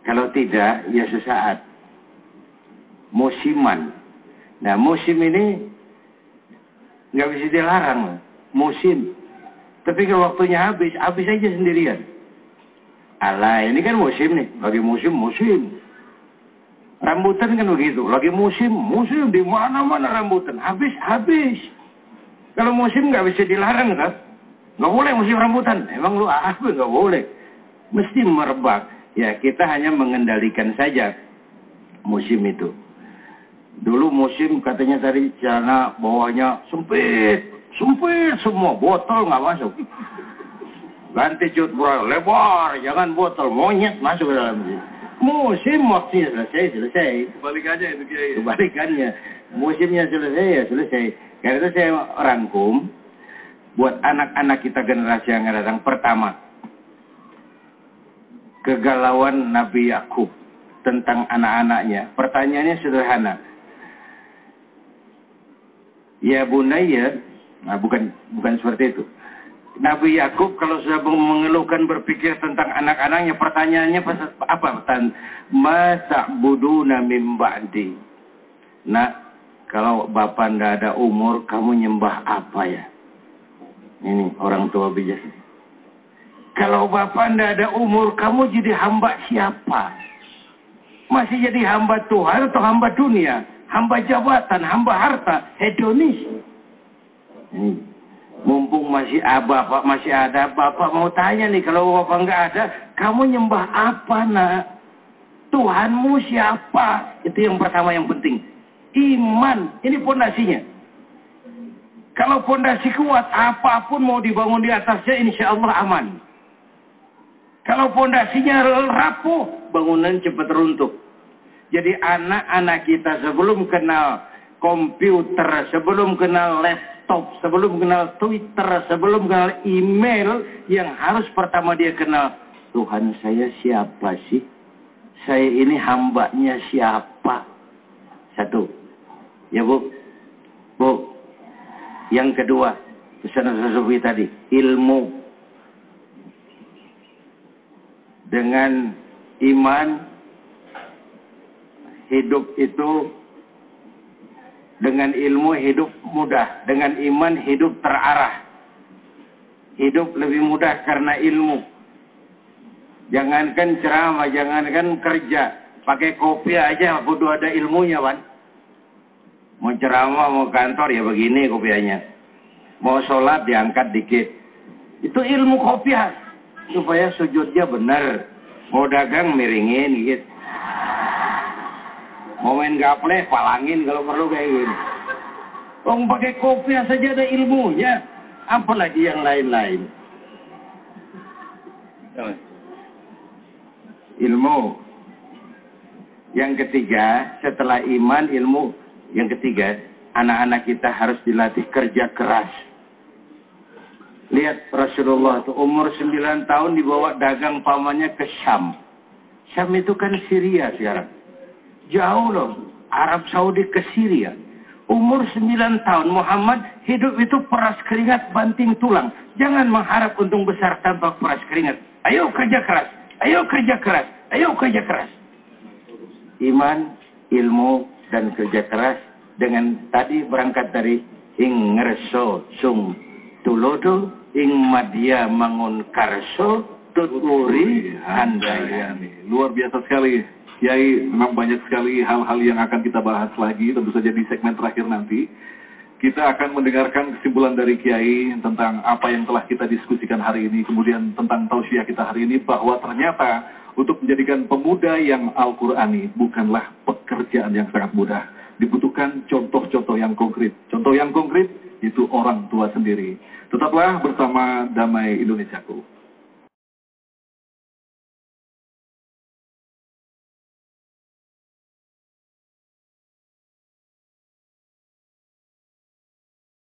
Kalau tidak, ya sesaat. Musiman. Nah, musim ini nggak bisa dilarang. Musim. Tapi kalau waktunya habis aja sendirian. Alah, ini kan musim nih. Lagi musim. Rambutan kan begitu. Lagi musim. Di mana-mana rambutan. Habis. Kalau musim nggak bisa dilarang kan? Nggak boleh musim rambutan. Emang lu apa? Nggak boleh. Mesti merebak. Ya, kita hanya mengendalikan saja musim itu. Dulu musim katanya tadi celana bawahnya sempit semua, botol nggak masuk. Ganti cut lebar, jangan botol, monyet masuk ke dalam. Musim waktunya selesai. Kebalikannya itu, Kiai. Kebalikannya, musimnya selesai. Karena itu saya rangkum buat anak-anak kita generasi yang akan datang. Pertama, kegalauan Nabi Yakub tentang anak-anaknya. Pertanyaannya sederhana. Ya Bunaya, nah bukan seperti itu. Nabi Yakub kalau sudah mengeluhkan berpikir tentang anak-anaknya, pertanyaannya apa? Ma ta'buduna min ba'di. Nah, kalau bapak ndak ada umur, kamu nyembah apa ya? Ini orang tua bijak. Kalau bapak ndak ada umur, kamu jadi hamba siapa? Masih jadi hamba Tuhan atau hamba dunia? Hamba jabatan, hamba harta, hedonis. Mumpung masih ada, bapak mau tanya nih, kalau bapak nggak ada, kamu nyembah apa, nak? Tuhanmu siapa? Itu yang pertama yang penting. Iman, ini pondasinya. Kalau pondasi kuat, apapun mau dibangun di atasnya, insya Allah aman. Kalau pondasinya rapuh, bangunan cepat runtuh. Jadi anak-anak kita sebelum kenal komputer, sebelum kenal laptop, sebelum kenal Twitter, sebelum kenal email, yang harus pertama dia kenal, Tuhan saya siapa sih? Saya ini hambanya siapa? Satu. Ya Bu. Yang kedua, pesan Rasulullah tadi, ilmu. Dengan iman, hidup itu, dengan ilmu hidup mudah, dengan iman hidup terarah. Hidup lebih mudah karena ilmu. Jangankan ceramah, jangankan kerja, pakai kopi aja kudu ada ilmunya, Wan. Mau ceramah, mau kantor ya begini kopiahnya. Mau sholat diangkat dikit. Itu ilmu kopiah supaya sujudnya benar. Mau dagang miringin gitu. Mau main gaple, palangin kalau perlu kayak gini. Orang pakai kopiah saja ada ilmunya. Apalagi yang lain-lain. Ilmu. Yang ketiga, setelah iman, ilmu. Yang ketiga, anak-anak kita harus dilatih kerja keras. Lihat Rasulullah itu umur 9 tahun dibawa dagang pamannya ke Syam. Syam itu kan Syria sekarang. Jauh loh, Arab Saudi ke Syria. Umur 9 tahun Muhammad hidup itu peras keringat banting tulang. Jangan mengharap untung besar tanpa peras keringat. Ayo kerja keras, ayo kerja keras, ayo kerja keras. Iman, ilmu, dan kerja keras dengan tadi berangkat dari ing ngerso sung tulodo ing madya mangun karso tuturi handayani. Luar biasa sekali Kiai, memang banyak sekali hal-hal yang akan kita bahas lagi, tentu saja di segmen terakhir nanti. Kita akan mendengarkan kesimpulan dari Kiai tentang apa yang telah kita diskusikan hari ini, kemudian tentang tausiah kita hari ini, bahwa ternyata untuk menjadikan pemuda yang Al-Qur'ani bukanlah pekerjaan yang sangat mudah. Dibutuhkan contoh-contoh yang konkret. Contoh yang konkret itu orang tua sendiri. Tetaplah bersama Damai Indonesiaku.